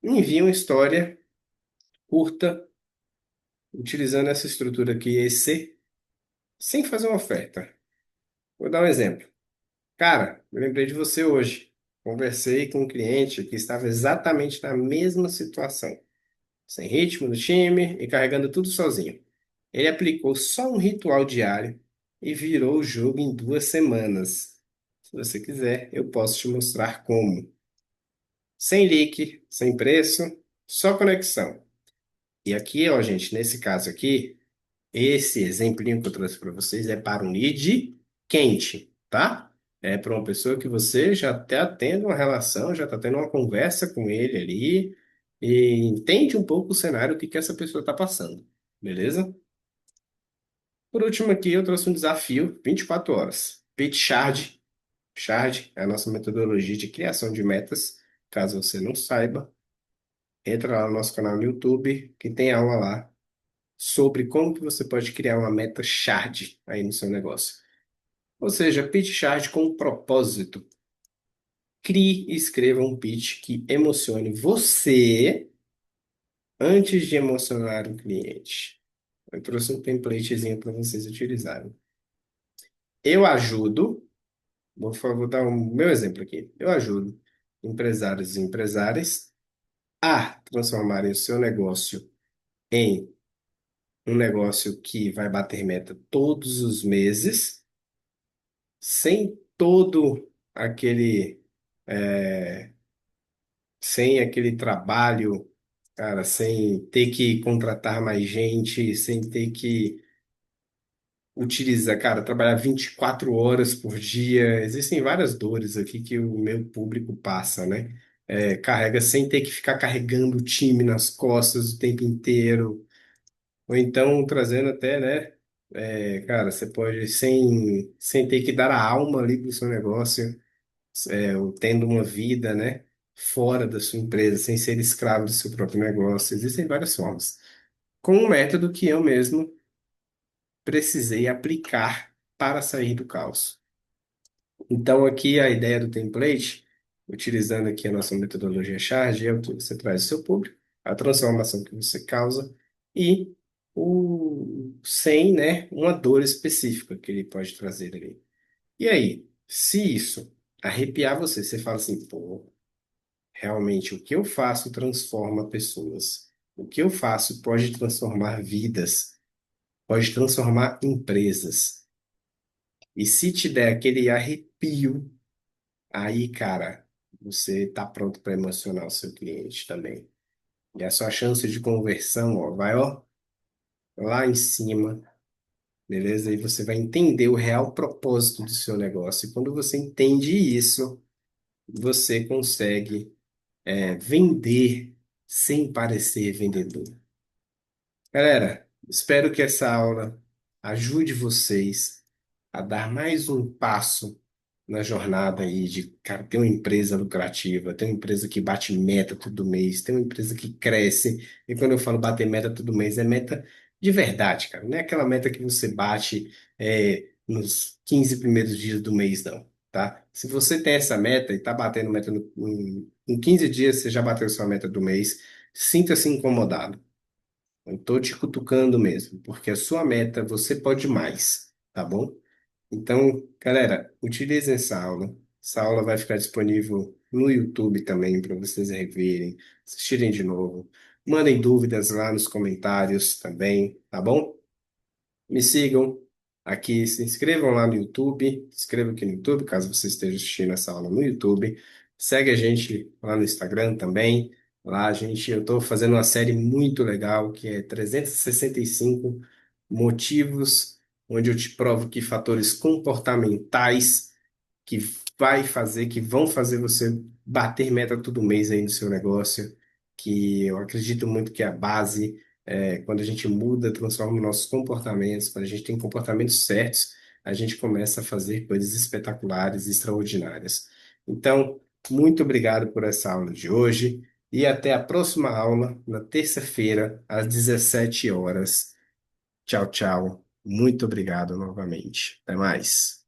E envie uma história curta, utilizando essa estrutura aqui, EC, sem fazer uma oferta. Vou dar um exemplo. Cara, eu lembrei de você hoje. Conversei com um cliente que estava exatamente na mesma situação, sem ritmo no time e carregando tudo sozinho. Ele aplicou só um ritual diário e virou o jogo em 2 semanas. Se você quiser, eu posso te mostrar como. Sem leak, sem preço, só conexão. E aqui, ó, gente, nesse caso aqui, esse exemplinho que eu trouxe para vocês é para um lead quente, tá? É para uma pessoa que você já está tendo uma relação, já está tendo uma conversa com ele ali e entende um pouco o cenário, o que que essa pessoa está passando, beleza? Por último aqui, eu trouxe um desafio, 24 horas. Pitch Shard. Shard é a nossa metodologia de criação de metas. Caso você não saiba, entra lá no nosso canal no YouTube, que tem aula lá sobre como que você pode criar uma meta Shard aí no seu negócio. Ou seja, pitch Shard com um propósito. Crie e escreva um pitch que emocione você antes de emocionar o cliente. Eu trouxe um templatezinho para vocês utilizarem. Eu ajudo, vou dar o meu exemplo aqui. Eu ajudo empresários e empresárias a transformarem o seu negócio em um negócio que vai bater meta todos os meses, sem todo aquele, é, sem aquele trabalho, cara, sem ter que contratar mais gente, sem ter que utilizar, cara, trabalhar 24 horas por dia. Existem várias dores aqui que o meu público passa, né? Carrega sem ter que ficar carregando o time nas costas o tempo inteiro. Ou então trazendo até, né? Cara, você pode, sem ter que dar a alma ali pro seu negócio, ou tendo uma vida, né? Fora da sua empresa, sem ser escravo do seu próprio negócio. Existem várias formas. Com um método que eu mesmo precisei aplicar para sair do caos. Então, aqui a ideia do template, utilizando aqui a nossa metodologia Charge, é o que você traz o seu público, a transformação que você causa e o sem, né, uma dor específica que ele pode trazer ali. E aí, se isso arrepiar você, você fala assim, pô, realmente o que eu faço transforma pessoas. O que eu faço pode transformar vidas, pode transformar empresas. E se te der aquele arrepio, aí, cara, você tá pronto para emocionar o seu cliente também. E a sua chance de conversão, ó, vai, ó, lá em cima, beleza? E você vai entender o real propósito do seu negócio. E quando você entende isso, você consegue, vender sem parecer vendedor. Galera, espero que essa aula ajude vocês a dar mais um passo na jornada aí de, cara, ter uma empresa lucrativa, ter uma empresa que bate meta todo mês, ter uma empresa que cresce. E quando eu falo bater meta todo mês, é meta de verdade, cara. Não é aquela meta que você bate, nos 15 primeiros dias do mês, não, tá? Se você tem essa meta e tá batendo meta em 15 dias, você já bateu sua meta do mês, sinta-se incomodado. Eu tô te cutucando mesmo, porque a sua meta você pode mais, tá bom? Então, galera, utilizem essa aula. Essa aula vai ficar disponível no YouTube também para vocês reverem, assistirem de novo. Mandem dúvidas lá nos comentários também, tá bom? Me sigam aqui, se inscrevam lá no YouTube, se inscrevam aqui no YouTube, caso você esteja assistindo essa aula no YouTube. Segue a gente lá no Instagram também. Lá, eu estou fazendo uma série muito legal que é 365 motivos, onde eu te provo que fatores comportamentais que que vão fazer você bater meta todo mês aí no seu negócio, que eu acredito muito que é a base, quando a gente muda, transforma nossos comportamentos, quando a gente tem comportamentos certos, a gente começa a fazer coisas espetaculares, extraordinárias. Então, muito obrigado por essa aula de hoje e até a próxima aula, na terça-feira, às 17 horas. Tchau, tchau. Muito obrigado novamente. Até mais.